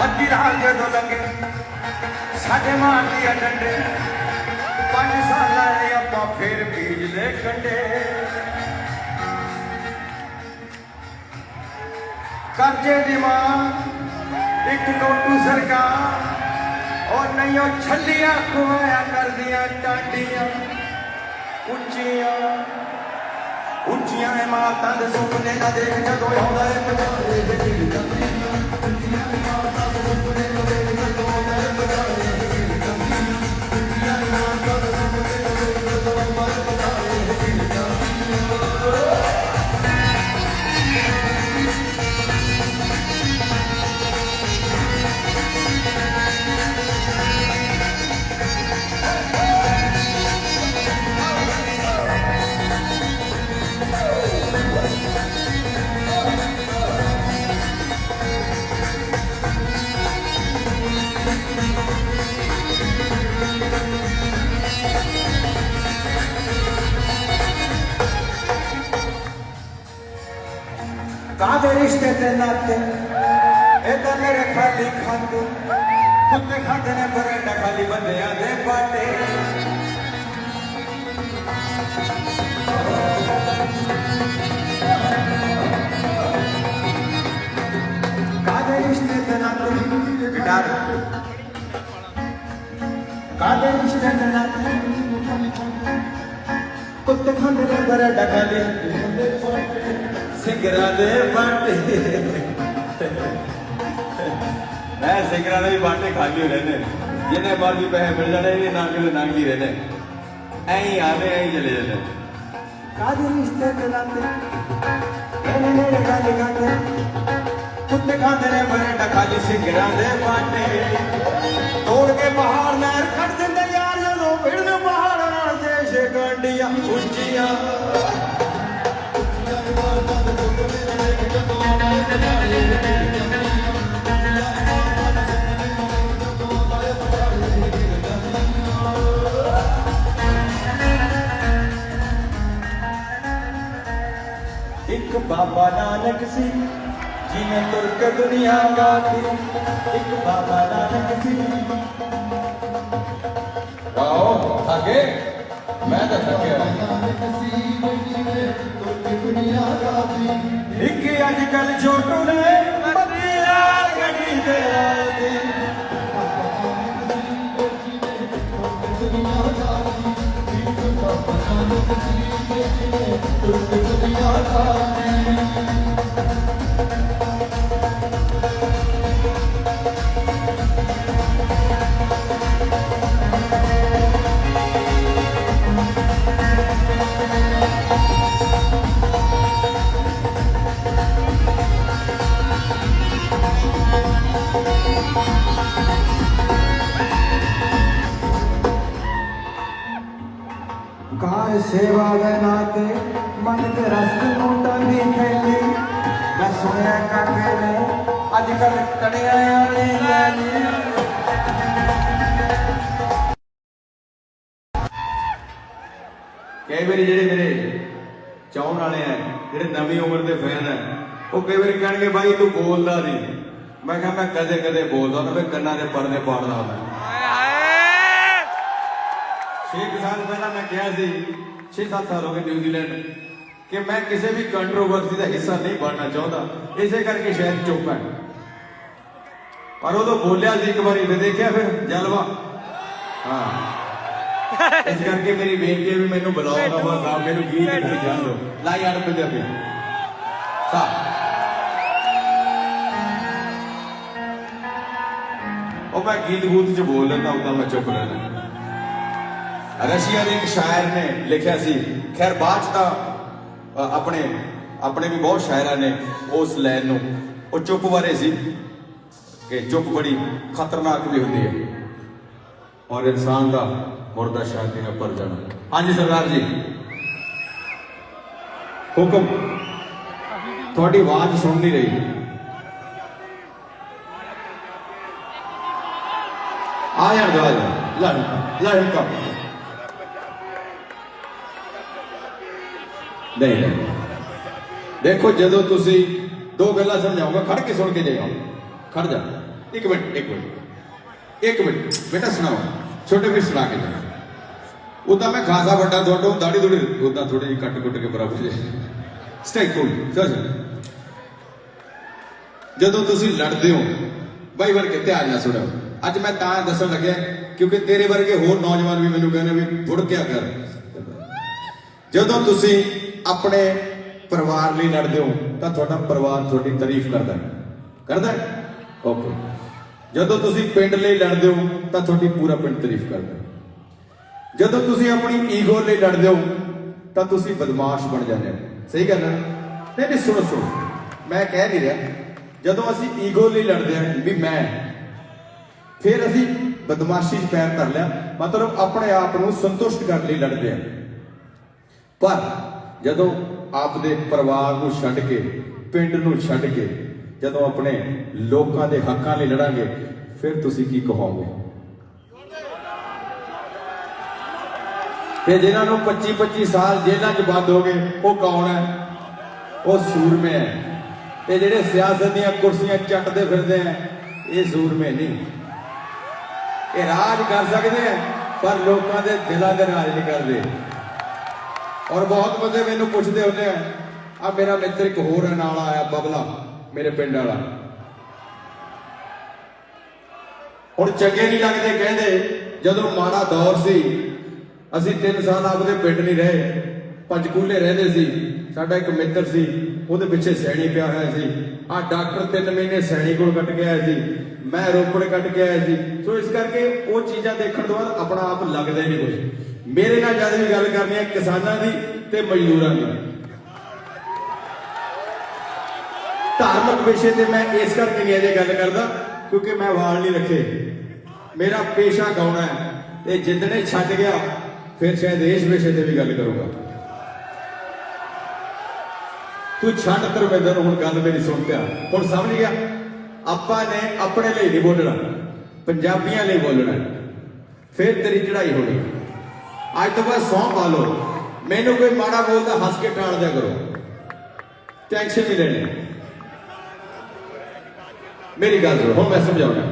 अद्धी रात जो लगे साढ़े मार दिया डंडे 5 साल आए अपा फिर बीज ले कंडे कर्जे दी मां एक नोटू सरकार और नहीं छलियां खुआया कर दिया टांडियां उच्चियां उच्चियां इमारतां दे सुपने ना देख जदों आउंदा है पंजाबी दे दिल कंदियां उच्चियां इमारतां दे सुपने ना देख जदों आउंदा है पंजाबी दे दिल कंदियां उच्चियां इमारतां दे सुपने ना देख जदों आउंदा है पंजाबी दे दिल कंदियां कादे रिश्ते ते नाते इधर मेरे खाली खाते कुत्ते खाते ने बरेंडा खाली बंदियां दे बाटे कादे रिश्ते ते नाते गिटार कादे रिश्ते ते नाते कुत्ते खाते ने बरेंडा खाली सिंगरा दे बाटे मैं सिंगरा दे भी बाटे खाली हो रहने जिन्हें बार भी पैसे मिल जाने ये ना किते नांगी रहने ਐਂ ਹੀ ਆਵੇ ਐਂ ਹੀ ਚਲੇ ਜਾਂਦੇ ਕਾਹਦੇ ਰਿਸ਼ਤੇ ਤੇ ਲਾਤੇ ਇਹਨੇ ਨੇੜੇ ਗੱਲ ਕਰਦੇ ਕੁੱਤੇ ਖਾਂਦੇ ਨੇ ਬਰੇਟਾ ਖਾਲੀ ਸਿੰਗਰਾਂ ਦੇ ਬਾਟੇ ਤੋੜ ਕੇ ਪਹਾੜ ਨਹਿਰ ਕੱਢ ਦਿੰਦੇ ਯਾਰ ਜਦੋਂ ਭਿੜਨ ਪਹਾੜਾਂ ਨਾਲ ਦੇਸ਼ ਗੰਢੀਆਂ ਉੱਚੀਆਂ ਇੱਕ ਬਾਬਾ ਨਾਨਕ ਸੀ ਜਿਹਨੇ ਤੁਰ ਕੇ ਦੁਨੀਆ ਗਾਤੀ ਇੱਕ ਬਾਬਾ ਨਾਨਕ ਸੀ ਆਓ ਥੱਕੇ ਮੈਂ ਤਾਂ ਥੱਕਿਆ ਇੱਕ ਅੱਜ ਕੱਲ ਛੋਟੂ ਨੇ ਬੱਤੀਆਂ ਗੱਡੀ ਤੇ ਆਉਂਦੀ ਕਾਰ ਸੇਵਾ ਦੇ ਨਾਤੇ ਮਨ ਦੇ ਰਸ ਨੂੰ ਟਾਂਦੀ ਖੈਲੀ ਮੈਂ ਸੁਣਿਆ ਕਾਕੇ ਨੇ ਅੱਜ ਕੱਲ ਕੜਿਆਂ ਵਾਲੀ ਲੈ ਲਈ ਕਈ ਵਾਰੀ ਜਿਹੜੇ ਮੇਰੇ ਚਾਹਣ ਵਾਲੇ ਆ ਜਿਹੜੇ ਨਵੀਂ ਉਮਰ ਦੇ ਫੈਨ ਆ ਉਹ ਕਈ ਵਾਰੀ ਕਹਿਣਗੇ ਬਾਈ ਤੂੰ ਬੋਲਦਾ ਨਹੀਂ ਮੈਂ ਕਿਹਾ ਮੈਂ ਕਦੇ ਕਦੇ ਬੋਲਦਾ ਨਾ ਮੈਂ ਕੰਨਾਂ ਦੇ ਪਰਦੇ ਪਾੜਦਾ ਹੁੰਦਾ 6 ਸਾਲ ਪਹਿਲਾਂ ਮੈਂ ਕਿਹਾ ਸੀ 6-7 ਸਾਲ ਹੋ ਗਏ ਨਿਊਜ਼ੀਲੈਂਡ ਕਿ ਮੈਂ ਕਿਸੇ ਵੀ ਕੰਟਰੋਵਰਸੀ ਦਾ ਹਿੱਸਾ ਨਹੀਂ ਬਣਨਾ ਚਾਹੁੰਦਾ ਇਸੇ ਕਰਕੇ ਸ਼ਾਇਦ ਚੁੱਪ ਹੈ ਪਰ ਉਦੋਂ ਬੋਲਿਆ ਸੀ ਇੱਕ ਵਾਰੀ ਤੇ ਦੇਖਿਆ ਫਿਰ ਜਲਵਾ ਹਾਂ ਇਸ ਕਰਕੇ ਮੇਰੀ ਬੇਨਤੀ ਹੈ ਵੀ ਮੈਨੂੰ ਬੁਲਾਓ ਨਾ ਬਸ ਆਪ ਮੈਨੂੰ ਗੀਤ ਨਹੀਂ ਜਾਣ ਦਿਓ ਲਾਈ ਆੜ ਪੰਜਾਬੀ ਸਾ ਉਹ ਮੈਂ ਗੀਤ ਗੂਤ ਚ ਬੋਲ ਲੈਂਦਾ ਉਦਾਂ ਮੈਂ ਚੁੱਪ ਰਹਿੰਦਾ ਰਸ਼ੀਆ ਦੇ ਇੱਕ ਸ਼ਾਇਰ ਨੇ ਲਿਖਿਆ ਸੀ ਖੈਰ ਬਾਅਦ ਚ ਤਾਂ ਆਪਣੇ ਵੀ ਬਹੁਤ ਸ਼ਾਇਰਾਂ ਨੇ ਉਸ ਲਾਈਨ ਨੂੰ ਉਹ ਚੁੱਪ ਬਾਰੇ ਸੀ ਕਿ ਚੁੱਪ ਬੜੀ ਖਤਰਨਾਕ ਵੀ ਹੁੰਦੀ ਹੈ ਔਰ ਇਨਸਾਨ ਦਾ ਮੁਰਦਾ ਸ਼ਾਂਤੀ ਨਾਲ ਭਰ ਜਾਣਾ ਹਾਂਜੀ ਸਰਦਾਰ ਜੀ ਹੁਕਮ ਤੁਹਾਡੀ ਆਵਾਜ਼ ਸੁਣ ਨਹੀਂ ਰਹੀ ਆ ਜਾਣ ਦੋ ਲੜਕਾ ਨਹੀਂ ਦੇਖੋ ਜਦੋਂ ਤੁਸੀਂ ਦੋ ਗੱਲਾਂ ਸਮਝਾਉਂਗਾ ਖੜ ਕੇ ਸੁਣ ਕੇ ਜਾਓ ਖੜ ਜਾ ਇੱਕ ਮਿੰਟ ਬੇਟਾ ਸੁਣਾਓ ਛੋਟੇ ਵੀਰ ਸੁਣਾ ਕੇ ਜਾ ਉਦਾਂ ਮੈਂ ਖਾਸਾ ਵੱਡਾ ਤੁਹਾਡਾ ਦਾੜੀ ਥੋੜੀ ਉਦਾਂ ਥੋੜੀ ਜਿਹੀ ਕੱਟ ਕੇ ਬਰਾਬਰ ਜੇ ਸਟੇਕ ਕੋਲ ਚਲ ਜਦੋਂ ਤੁਸੀਂ ਲੜਦੇ ਹੋ ਬਾਈ ਵਰਗੇ ਧਿਆਨ ਨਾਲ ਸੁਣੋ ਅੱਜ ਮੈਂ ਤਾਂ ਦੱਸਣ ਲੱਗਿਆ ਕਿਉਂਕਿ ਤੇਰੇ ਵਰਗੇ ਹੋਰ ਨੌਜਵਾਨ ਵੀ ਮੈਨੂੰ ਕਹਿੰਦੇ ਵੀ ਫੁੜ ਕੇ ਕਰ ਜਦੋਂ ਤੁਸੀਂ ਆਪਣੇ ਪਰਿਵਾਰ ਲਈ ਲੜਦੇ ਹੋ ਤਾਂ ਤੁਹਾਡਾ ਪਰਿਵਾਰ ਤੁਹਾਡੀ ਤਾਰੀਫ ਕਰਦਾ ਓਕੇ ਜਦੋਂ ਤੁਸੀਂ ਪਿੰਡ ਲਈ ਲੜਦੇ ਹੋ ਤਾਂ ਤੁਹਾਡੀ ਪੂਰਾ ਪਿੰਡ ਤਾਰੀਫ ਕਰਦਾ ਜਦੋਂ ਤੁਸੀਂ ਆਪਣੀ ਈਗੋ ਲਈ ਲੜਦੇ ਹੋ ਤਾਂ ਤੁਸੀਂ ਬਦਮਾਸ਼ ਬਣ ਜਾਂਦੇ ਹੋ ਸਹੀ ਗੱਲ ਹੈ ਨਹੀਂ ਸੁਣੋ ਮੈਂ ਕਹਿ ਨਹੀਂ ਰਿਹਾ ਜਦੋਂ ਅਸੀਂ ਈਗੋ ਲਈ ਲੜਦੇ ਹਾਂ ਵੀ ਮੈਂ ਫਿਰ ਅਸੀਂ ਬਦਮਾਸ਼ੀ 'ਚ ਪੈਰ ਧਰ ਲਿਆ ਮਤਲਬ ਆਪਣੇ ਆਪ ਨੂੰ ਸੰਤੁਸ਼ਟ ਕਰਨ ਲਈ ਲੜਦੇ ਹਾਂ ਪਰ ਜਦੋਂ ਆਪਦੇ ਪਰਿਵਾਰ ਨੂੰ ਛੱਡ ਕੇ ਪਿੰਡ ਨੂੰ ਛੱਡ ਕੇ ਜਦੋਂ ਆਪਣੇ ਲੋਕਾਂ ਦੇ ਹੱਕਾਂ ਲਈ ਲੜਾਂਗੇ ਫਿਰ ਤੁਸੀਂ ਕੀ ਕਹੋਗੇ ਤੇ ਜਿਨ੍ਹਾਂ ਨੂੰ 25 ਸਾਲ ਜੇਲ੍ਹਾਂ 'ਚ ਬੰਦ ਹੋ ਗਏ ਉਹ ਕੌਣ ਹੈ ਉਹ ਸੂਰਮੇ ਹੈ ਤੇ ਜਿਹੜੇ ਸਿਆਸਤ ਦੀਆਂ ਕੁਰਸੀਆਂ ਚੱਟਦੇ ਫਿਰਦੇ ਆ ਇਹ ਸੂਰਮੇ ਨਹੀਂ ਇਹ ਰਾਜ ਕਰ ਸਕਦੇ ਆ ਪਰ ਲੋਕਾਂ ਦੇ ਦਿਲਾਂ ਦੇ ਰਾਜ ਨਹੀਂ ਕਰਦੇ ਔਰ ਬਹੁਤ ਬੰਦੇ ਮੈਨੂੰ ਪੁੱਛਦੇ ਹੁੰਦੇ ਆ ਮੇਰਾ ਮਿੱਤਰ ਇੱਕ ਹੋਰ ਨਾਲ ਆਇਆ ਬਬਲਾ ਮੇਰੇ ਪਿੰਡ ਵਾਲਾ ਹੁਣ ਚੰਗੇ ਨਹੀਂ ਲੱਗਦੇ ਕਹਿੰਦੇ ਜਦੋਂ ਮਾੜਾ ਦੌਰ ਸੀ ਅਸੀਂ 3 ਸਾਲ ਆਪਦੇ ਪਿੰਡ ਨਹੀਂ ਰਹੇ ਪੰਚਕੂਲੇ ਰਹਿੰਦੇ ਸੀ ਸਾਡਾ ਇੱਕ ਮਿੱਤਰ ਸੀ ਉਹਦੇ ਪਿੱਛੇ ਸੈਣੀ ਪਿਆ ਹੋਇਆ ਸੀ ਡਾਕਟਰ 3 ਮਹੀਨੇ ਸੈਣੀ ਕੋਲ ਕੱਟ ਕੇ ਆਇਆ ਸੀ ਮੈਂ ਰੋਪੜ ਕੱਟ ਕੇ ਆਇਆ ਸੀ ਸੋ ਇਸ ਕਰਕੇ ਉਹ ਚੀਜ਼ਾਂ ਦੇਖਣ ਤੋਂ ਬਾਅਦ ਆਪਣਾ ਆਪ ਲੱਗਦਾ ਹੀ ਨਹੀਂ ਕੁਝ मेरे नाल जद भी गल करनी है किसानां दी ते मजदूरां दी। धार्मिक विषय ते मैं इस करके नहीं अजे गल करदा क्योंकि मैं वाल नहीं रखे। मेरा पेशा गाउणा है ते जिद्दने छड्ड गया फिर शायद इस विषय ते भी गल करूंगा। तू छड्ड धर्मेंद्र हुण गल मेरी सुन पिया हुण समझ गया। आपां ने अपने लिए नहीं बोलना पंजाबियां लिए बोलना फिर तेरी चढ़ाई होनी। अज तो बाद सौं पा लो मैनू कोई माड़ा बोलता हंस के टाल दिया करो टेंशन नहीं लेनी। मेरी गल सुनो हुण मैं समझाऊंगा।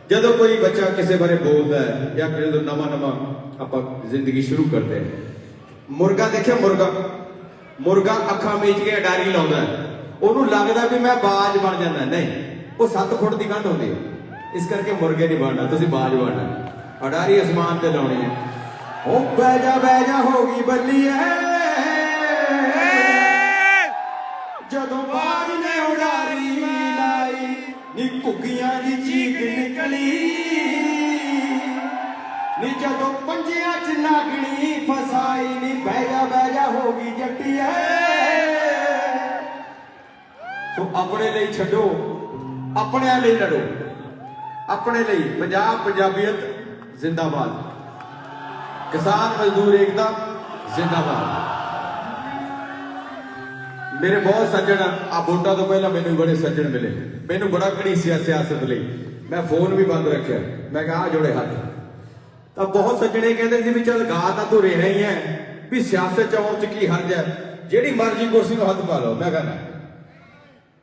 जदों कोई बच्चा किसी बारे बोलता है या जो नवा नवा आप जिंदगी शुरू करते हैं मुर्गा देखिए मुर्गा अखां मीच के अडारी लाउंदा है उन्होंने लगता भी मैं बाज बन जाना नहीं वो 7 फुट की कंध होती है इस करके मुर्गे नहीं बनना तुसीं बाज बनना अडारी आसमान ते लाउणी है। ओ बैजा होगी बल्ली है जदों बाज ने उडारी लाई नी घुग्गियां दी चीख निकली नी जदों पंजियां च नागणी फसाई नी बैजा होगी जट्टी है। तो अपने लिए छड्डो अपने लिए लड़ो अपने लिए पंजाब पंजाबियत जिंदाबाद किसान मजदूर एकता जिंदाबाद। मेरे बहुत सज्जन आ वोटां तो पहला मैनू बड़े सज्जन मिले मैनू बड़ा घड़ीसिया सियासत लई मैं फोन भी बंद रखा मैं कहा जोड़े हाथ तो बहुत सज्जने कहते थे भी चल गा तो तू रहना ही है भी सियासत च आउण च की हर्ज है जिहड़ी मर्जी कुर्सी नूं हथ पा लो। मैं कहना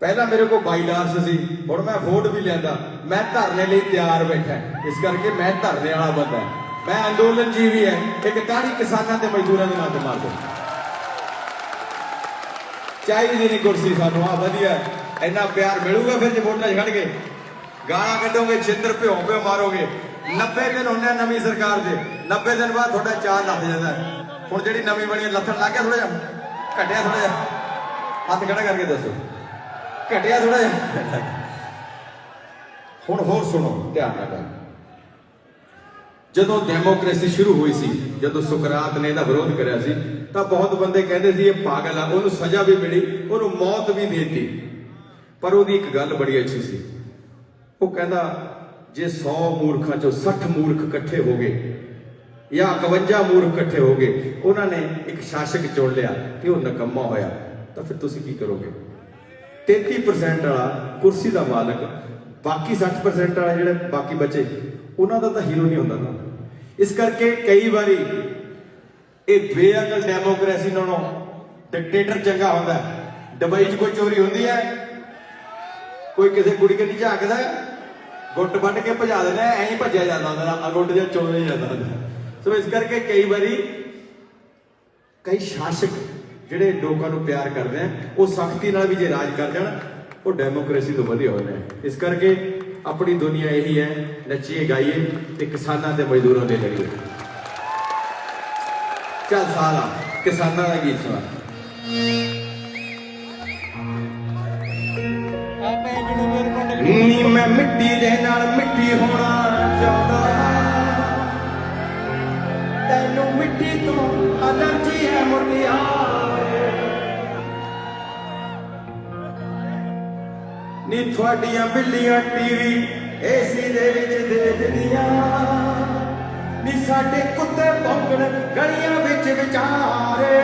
पहला मेरे को बाईलार्स सी हुण मैं वोट भी लिया मैं धरने लिए तैयार बैठा इस करके मैं धरने वाला बंदा मैं अंदोलन जीवी है एक ताड़ी किसानों के मजदूरों के नाम मार दो चाहिए नहीं कुर्सी सानू आ वधिया इन्ना प्यार मिलूगा फिर जो वोटा छड़ के गाला कढोगे छिंदर भ्यो भ्यो मारोगे 90 दिन होने नवी सरकार के 90 दिन बाद थोड़ा चार लग जाता है। हुण जिहड़ी नवी बनी लथन लग गया थोड़ा जिहा घटिया थोड़ा जिहा हथ खड़ा करके दसो घटिया थोड़ा जिहा। हुण होर सुनो ध्यान नाल जदों डेमोक्रेसी शुरू हुई सी जदों सुकरात ने इहदा विरोध करिया सी तां बहुत बंदे कहंदे सी ये पागल आ उहनूं सज़ा भी मिली उहनूं मौत भी देती पर उहदी एक गल बड़ी अच्छी सी वो कहंदा जे 100 मूर्खां चों 60 मूर्ख इकट्ठे हो गए या 51 मूर्ख इकट्ठे हो गए उन्होंने एक शासक चुन लिया कि वह नकम्मा होया तो फिर तुसीं की करोगे। 33% वाला कुर्सी का मालक बाकी 60% वाला जिहड़े बाकी बचे उन्हों का तो हीरो नहीं होंदा ना। इस करके कई बारी ये बेअकल डेमोक्रेसी नालों डिक्टेटर चंगा होंदा है। दुबई च कोई चोरी होंदी है कोई किसी कुड़ी के नहीं झाकदा गुट बन के भजा देना ऐ ही भजया जाता होंदा गुट जो चोर नहीं जाता होंदा। सो इस करके कई बारी कई शासक जिहड़े लोगों को प्यार करते हैं वो सख्ती नाल भी जे राज कर जाण वो डेमोक्रेसी तो वधिया होने। इस करके अपनी दुनिया यही है नच्चिए गाइए ते किसानां ते मजदूरां दे लड़िए। चल साला किसानां दा गीत सुना नी मैं मिट्टी दे नाल मिट्टी होना चाहता तैनू मिट्टी तो एलर्जी है मुटियारे नी थोड़ियां बिल्लियां टीवी एसी दे विच देखदियां नी साडे कुत्ते भौंकण गलियां विच विचारे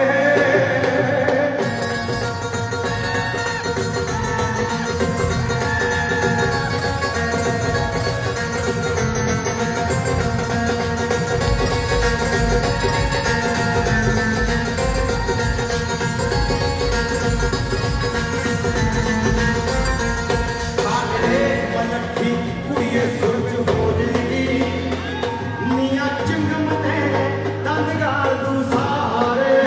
ਨੀਆਂ ਚੰਗਮ ਦੇ ਦੰਦ ਗਾਲ ਦੂ ਸਾਰੇ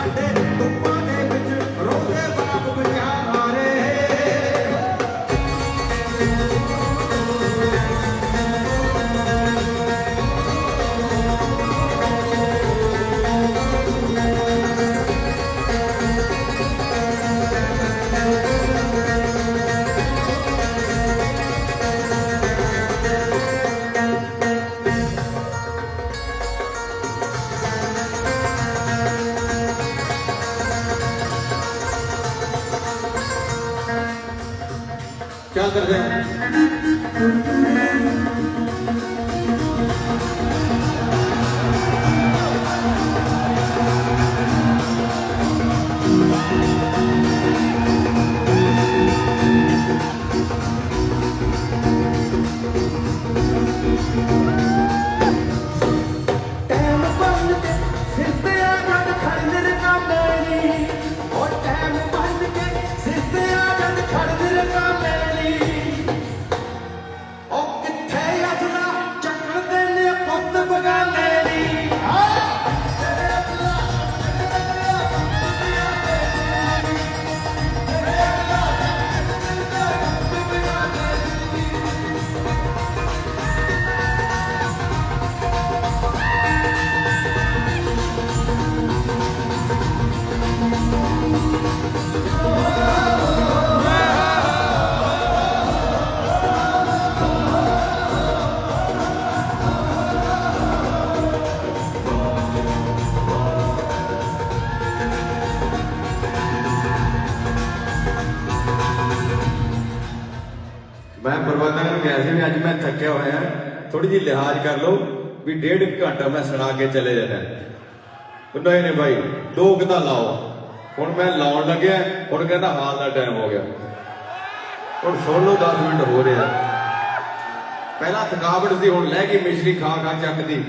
ਸਾਡੇ ਧੁੱਪਾਂ ਦੇ ਵਿੱਚ ਰੋਂਦੇ ਬਾਪ ਵਿਚਾਰੇ क्या करते हैं ਟਾਈਮ ਬੰਦ ਕੇ ਸਿਰ ਤੇ ਆ ਜਦ ਖੜਨ ਰਕਾ ਮੇਰੀ ਉਹ ਟਾਈਮ ਬੰਦ ਕੇ ਸਿਰ ਤੇ ਆ ਜਦ ਖੜਨ ਰਕਾ ਮੇਰੀ ਉਹ ਕਿੱਥੇ ਅਸਲਾ ਚੱਕਣ ਦੇ ਨੇ ਪੁੱਤ ਬਗਾਨੇ ਦੀ मैं प्रबंधक ਨੂੰ ਕਿਹਾ ਸੀ ਵੀ ਅੱਜ ਮੈਂ ਥੱਕਿਆ ਹੋਇਆ ਥੋੜੀ ਜਿਹੀ ਲਿਹਾਜ਼ ਕਰ ਲਓ ਵੀ 1.5 ਘੰਟਾ ਮੈਂ ਸੁਣਾ ਕੇ ਚਲੇ ਜਾਣਾ ਨਹੀਂ ਨਹੀਂ ਭਾਈ 2 ਕਿਤਾ ਲਾਓ ਹੁਣ ਮੈਂ ਲਾਉਣ ਲੱਗਿਆ ਹੁਣ ਕਹਿੰਦਾ ਹਾਲ ਦਾ ਟਾਈਮ ਹੋ ਗਿਆ ਹੁਣ ਸੁਣ ਲਓ 10 ਮਿੰਟ ਹੋ ਰਹੇ ਆ ਪਹਿਲਾਂ ਥਕਾਵਟ ਸੀ ਹੁਣ ਲੈ ਗਈ ਮਿਸ਼ਰੀ ਖਾ ਖਾ ਚੱਕਦੀ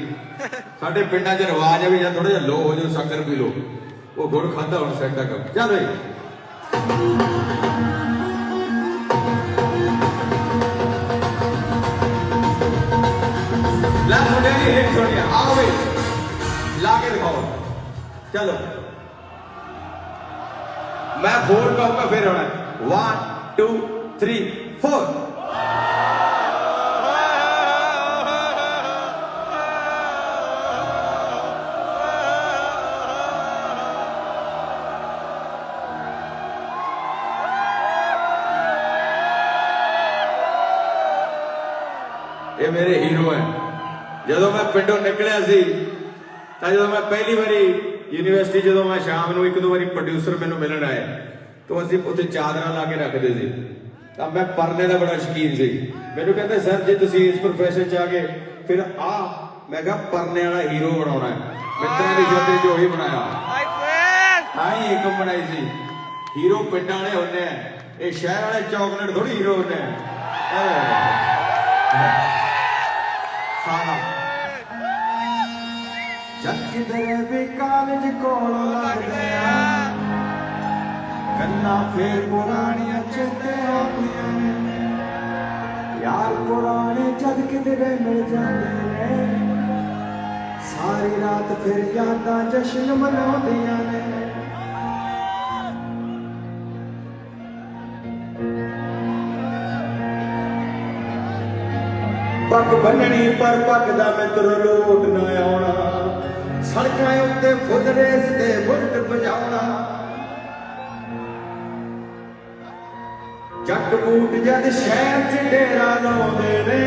ਸਾਡੇ ਪਿੰਡਾਂ 'ਚ ਰਿਵਾਜ ਹੈ ਵੀ ਜਾਂ ਥੋੜਾ ਜਿਹਾ ਲੋ ਹੋ ਜਾਓ ਸ਼ੱਕਰ ਪੀ ਲਓ ਉਹ ਗੁੜ ਖਾਦਾ ਹੁਣ ਸੈੱਟ ਕਰ ਚੱਲ ਬਈ ला मुझे नहीं हिट छोड़िए आओ भाई लाके दिखाओ चलो मैं 4 कहूंगा फिर होना 1 2 3 4 ये मेरे हीरो हैं ਜਦੋਂ ਮੈਂ ਪਿੰਡੋਂ ਨਿਕਲਿਆ ਸੀ ਤਾਂ ਜਦੋਂ ਮੈਂ ਪਹਿਲੀ ਵਾਰੀ ਯੂਨੀਵਰਸਿਟੀ ਜਦੋਂ ਮੈਂ ਸ਼ਾਮ ਨੂੰ ਇੱਕ ਦੋ ਵਾਰੀ ਪ੍ਰੋਡਿਊਸਰ ਮੈਨੂੰ ਮਿਲਣ ਆਏ ਤਾਂ ਅਸੀਂ ਉੱਥੇ ਚਾਦਰਾਂ ਲਾ ਕੇ ਰੱਖਦੇ ਸੀ ਤਾਂ ਮੈਂ ਪਰਨੇ ਦਾ ਬੜਾ ਸ਼ੌਕੀਨ ਸੀ ਮੈਨੂੰ ਕਹਿੰਦੇ ਸਰ ਜੇ ਤੁਸੀਂ ਇਸ ਪ੍ਰੋਫੈਸ਼ਨ 'ਚ ਆ ਗਏ ਫਿਰ ਮੈਂ ਕਿਹਾ ਪਰਨੇ ਵਾਲਾ ਹੀਰੋ ਬਣਾਉਣਾ ਹੈ ਮਿੱਤਰਾਂ ਦੀ ਜੋਤੀ 'ਚ ਉਹੀ ਬਣਾਇਆ ਹਾਂ ਹੀ ਇੱਕ ਬਣਾਈ ਸੀ ਹੀਰੋ ਪਿੰਡਾਂ ਵਾਲੇ ਹੁੰਦੇ ਆ ਇਹ ਸ਼ਹਿਰ ਵਾਲੇ ਚੌਕਲੇਟ ਥੋੜੀ ਹੀਰੋ ਹੁੰਦੇ ਆ ਸਾਰਾ ਜਦ ਕਿਧਰੇ ਵੀ ਕਾਲਜ ਕੋਲ ਲੱਗਦੇ ਆ ਗੱਲਾਂ ਫੇਰ ਪੁਰਾਣੀਆਂ ਚੇਤੇ ਆਉਂਦੀਆਂ ਨੇ ਯਾਰ ਪੁਰਾਣੇ ਜਦ ਕਿਧਰੇ ਮਿਲ ਜਾਂਦੇ ਨੇ ਸਾਰੀ ਰਾਤ ਫਿਰ ਯਾਦਾਂ ਜਸ਼ਨ ਮਨਾਉਂਦੀਆਂ ਨੇ ਪੱਗ ਬੰਨਣੀ ਪਰ ਪੱਗ ਦਾ ਮਿੱਤਰ ਲੋਟ ਨਾ ਆਉਣਾ ਸੜਕਾਂ ਉੱਤੇ ਫੁੱਲ ਰੇਸ ਤੇ ਬੁਲਟ ਵਜਾਉਣਾ ਜੱਟ ਬੂਟ ਜਦ ਸ਼ਹਿਰ 'ਚ ਡੇਰਾ ਲਾਉਂਦੇ ਨੇ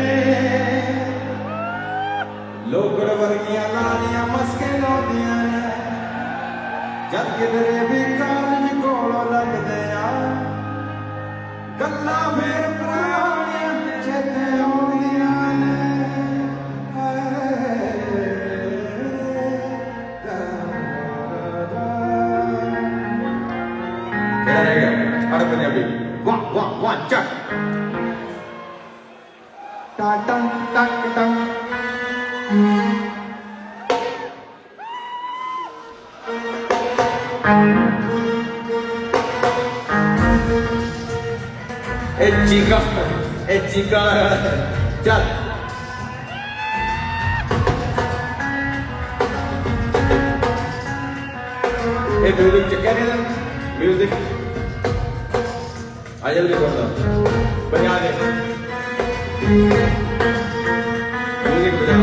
ਲੋਕੜ ਵਰਗੀਆਂ ਲਾਲੀਆਂ ਮਸਕੇ ਲਾਉਂਦੀਆਂ ਨੇ ਜਦ ਕਿਧਰੇ ਵੀ ਕਾਲਜ ਕੋਲੋਂ ਲੱਗਦੇ ਆ ਗੱਲਾਂ ਫੇਰ ਪੁਰਾਣੀਆਂ ਚੇਤੇ ਆਉਂਦੀਆਂ ਨੇ क्या रह गया अरे पंजाबी वाह वाह वाह चक टा टन टक टन ए चीका चल ਇਹ ਮਿਊਜ਼ਿਕ ਚੱਕਿਆ ਨਹੀਂ ਨਾ ਮਿਊਜ਼ਿਕ ਆ ਜਲਦੀ ਸੁਣਦਾ ਬਜਾ ਦੇ ਮਿਊਜ਼ਿਕ ਬਜਾ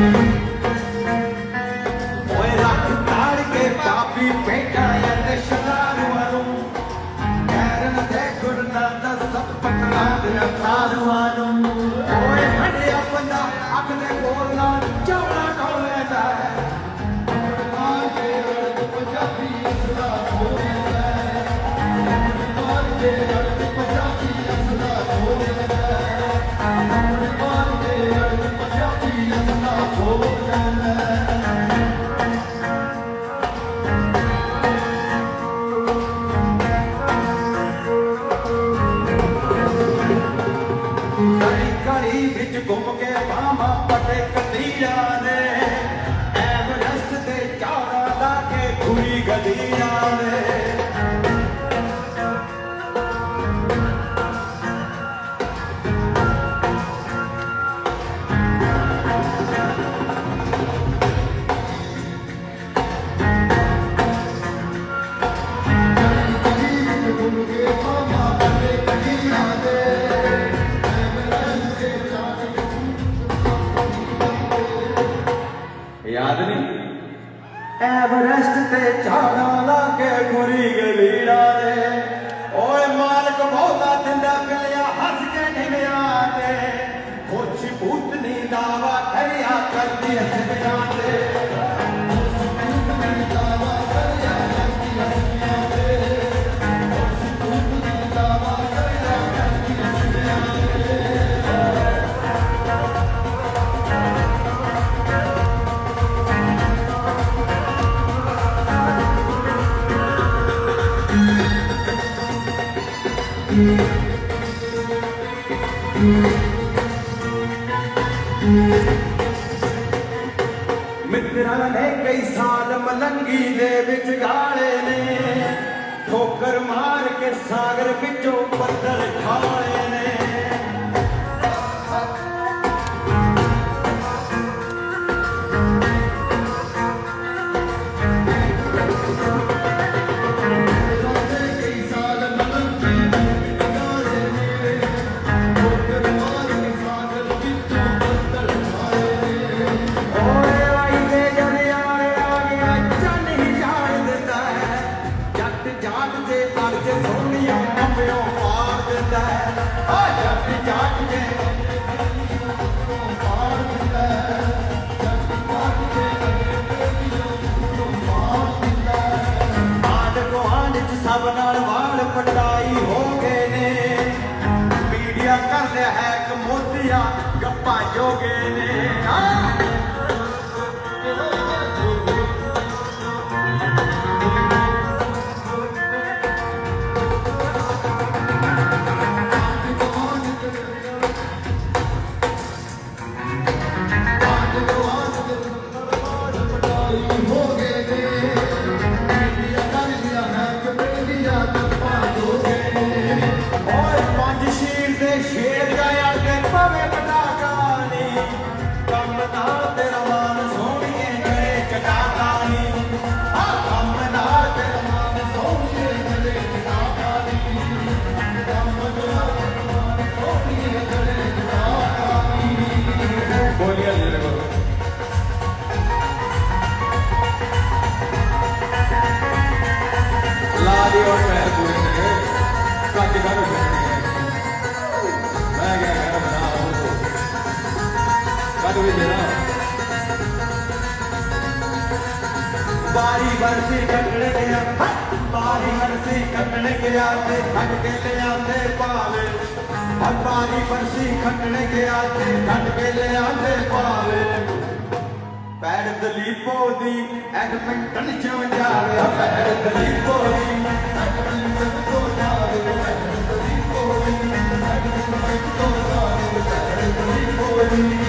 ਓਏ ਰੱਖ ਤਾੜ ਕੇ ਪਾਪੀ ਪੇਟਾਂ ਤੇ ਸ਼ਰਾਰੂਆਂ ਨੂੰ ਕਹਿਰਨ ਦੇ ਗੁਰਨਾ ਦਾ ਸਭ ਪਟਣਾ ਦੇ ਅਖਾਰੂਆਂ ਨੂੰ ਓਏ ਹੜਿਆ ਬੰਦਾ ਅੱਖ ਦੇ ਕੋਲ ਨਾ ਚੌੜਾ ਢੋਲੇ ਦਾ ਪੰਜਾਬੀ ਅਸਲਾ ਹੋਵੇਗਾ ਮਾਰਦੇ ਅਰਥ ਪੰਜਾਬੀ ਅਸਲਾ ਹੋਵੇਗਾ ਮਾਰਦੇ ਅਰਥ ਪੰਜਾਬੀ ਅਸਲਾ ਹੋਵੇਗਾ ਗਲੀ ਵਿੱਚ ਘੁੰਮ ਕੇ ਬਾਹਾਂ ਪਟੇ ਕਤੀਰਾਂ ਨੇ ਐਵਰੈਸਟ ਤੇ ਚਾਰਾ ਲਾ ਕੇ ਘੁਰੀ ਗਲੀਆਂ ਨੇ ਯਾਦ ਨਹੀਂ ਐਵਰੈਸਟ ਤੇ ਚਾੜਾ ਲਾ ਕੇ ਘੁਰੀ ਗਲੀਆਂ ਨੇ ਓਏ ਮਾਲਕ ਬਹੁਤਾ ਦਿੰਦਾ ਪਿਆ ਹੱਸ ਕੇ ਨਿਵਿਆਂ ਤੇ ਖੋਛੀ ਭੂਤਨੀ ਦਾਵਾ ਕਰਿਆ ਕਰਦੀ ਹਸਬਿਆਂ ਤੇ ਮਿੱਤਰਾਂ ਨੇ ਕਈ ਸਾਲ ਮਲੰਗੀ ਦੇ ਵਿੱਚ ਗਾਲੇ ਨੇ ਠੋਕਰ ਮਾਰ ਕੇ ਸਾਗਰ ਵਿੱਚੋਂ ਬੱਦਲ ਖਾਲੇ ਨੇ ਸਭ ਨਾਲ ਵਾਲ ਪਟਾਈ ਹੋ ਗਏ ਨੇ ਮੀਡੀਆ ਕਰ ਰਿਹਾ ਹੈ ਕਿ ਮੋਦੀਆਂ ਗੱਪਾਂ ਜੋਗੇ ਨੇ ਸ਼ੇਰ ਗਾਇਆ ਤੇ ਭਾਵੇਂ ਪਟਾਕਾ ਨੀ ਕੰਮ ਨਾਲ ਤੇਰਾ ਮਾਨ ਸੋਹਣੀਏ ਗਲੇ ਚਟਾਕਾ ਨੀ ਆ ਕੰਮ ਨਾਲ ਤੇਰਾ ਮਾਨ ਸੋਹਣੀਏ ਗਲੇ ਚਟਾਕਾ ਨੀ ਕੰਮ ਨਾਲ ਤੇਰਾ ਮਾਨ ਸੋਹਣੀਏ ਗਲੇ ਚਟਾਕਾ ਨੀ ਬੋਲਿਆ ਜਿਹੜੇ ਕੋਲ ਲਾ ਦੀ ਔਰ ਪੈਰ ਪੂਰੇ ਨੇ ਕੱਟ ਕਰ मैं क्या कह रहा बना कद भी देना बारी बरसी कटने गया बारी बरसी कटने गया ते खट के ले आंदे पावे हर बारी बरसी खटने गया ते खट के ले आंदे पावे पैर दलीपो दी एडमिंटन चो जावे पैर दलीपो दी एडमिंटन चो जावे पैर दलीपो दी एडमिंटन चो जावे पैर दलीपो दी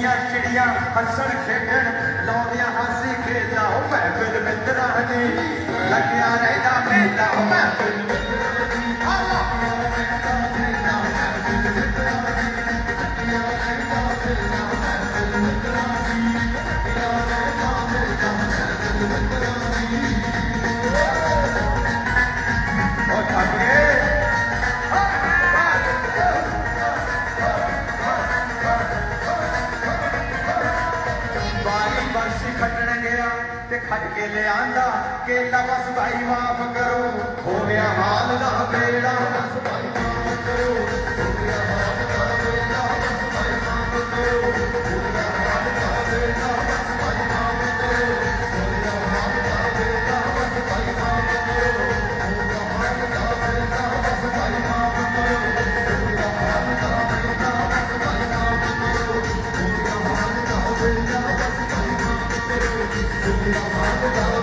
ਦੀਆਂ ਚਿੜੀਆਂ ਹੱਸਣ ਖੇਡਣ ਲਾਉਂਦੀਆਂ ਹਾਸੀ ਖੇਡਾਂ ਉਹ ਮਹਿਫਿਲ ਮਿੱਤਰਾਂ ਦੀ ਲੱਗਿਆ ਰਹਿੰਦਾ ਮੇਲਾ ਉਹ ਮਹਿਫਿਲ ਮਿੱਤਰਾਂ ਦੀ ਉਹ ਥੱਕ ਗਏ ਬਾਰੀ ਬਰਸੀ ਖੱਟਣ ਗਿਆ ਤੇ ਖੱਟ ਕੇ ਲਿਆਂਦਾ ਕੇਲਾ ਬਸ ਭਾਈ ਮਾਫ ਕਰੋ ਹੋ ਗਿਆ ਹਾਲ ਦਾ ਬੇੜਾ ਬਸ ਭਾਈ ਮਾਫ ਕਰੋ ਹੋ ਗਿਆ ਹਾਲ ਦਾ ਬੇੜਾ ਬਸ ਭਾਈ ਮਾਫ ਕਰੋ ਹੋ ਗਿਆ ਹਾਲ ਦਾ ਬੇੜਾ ਬਸ ਭਾਈ ਮਾਫ ਕਰੋ ਹੋ ਗਿਆ ਹਾਲ ਦਾ ਬੇੜਾ ਬਸ ਭਾਈ ਮਾਫ ਕਰੋ ਹੋ ਗਿਆ ਹਾਲ ਦਾ ਬੇੜਾ ਬਸ ਭਾਈ ਮਾਫ ਕਰੋ ਹੋ ਗਿਆ ਹਾਲ ਦਾ ਬੇੜਾ ਬਸ ਭਾਈ ਮਾਫ ਕਰੋ ਹੋ ਗਿਆ ਹਾਲ ਦਾ ਬੇੜਾ ਬਸ ਭਾਈ ਮਾਫ ਕਰੋ ਹੋ ਗਿਆ ਹਾਲ ਦਾ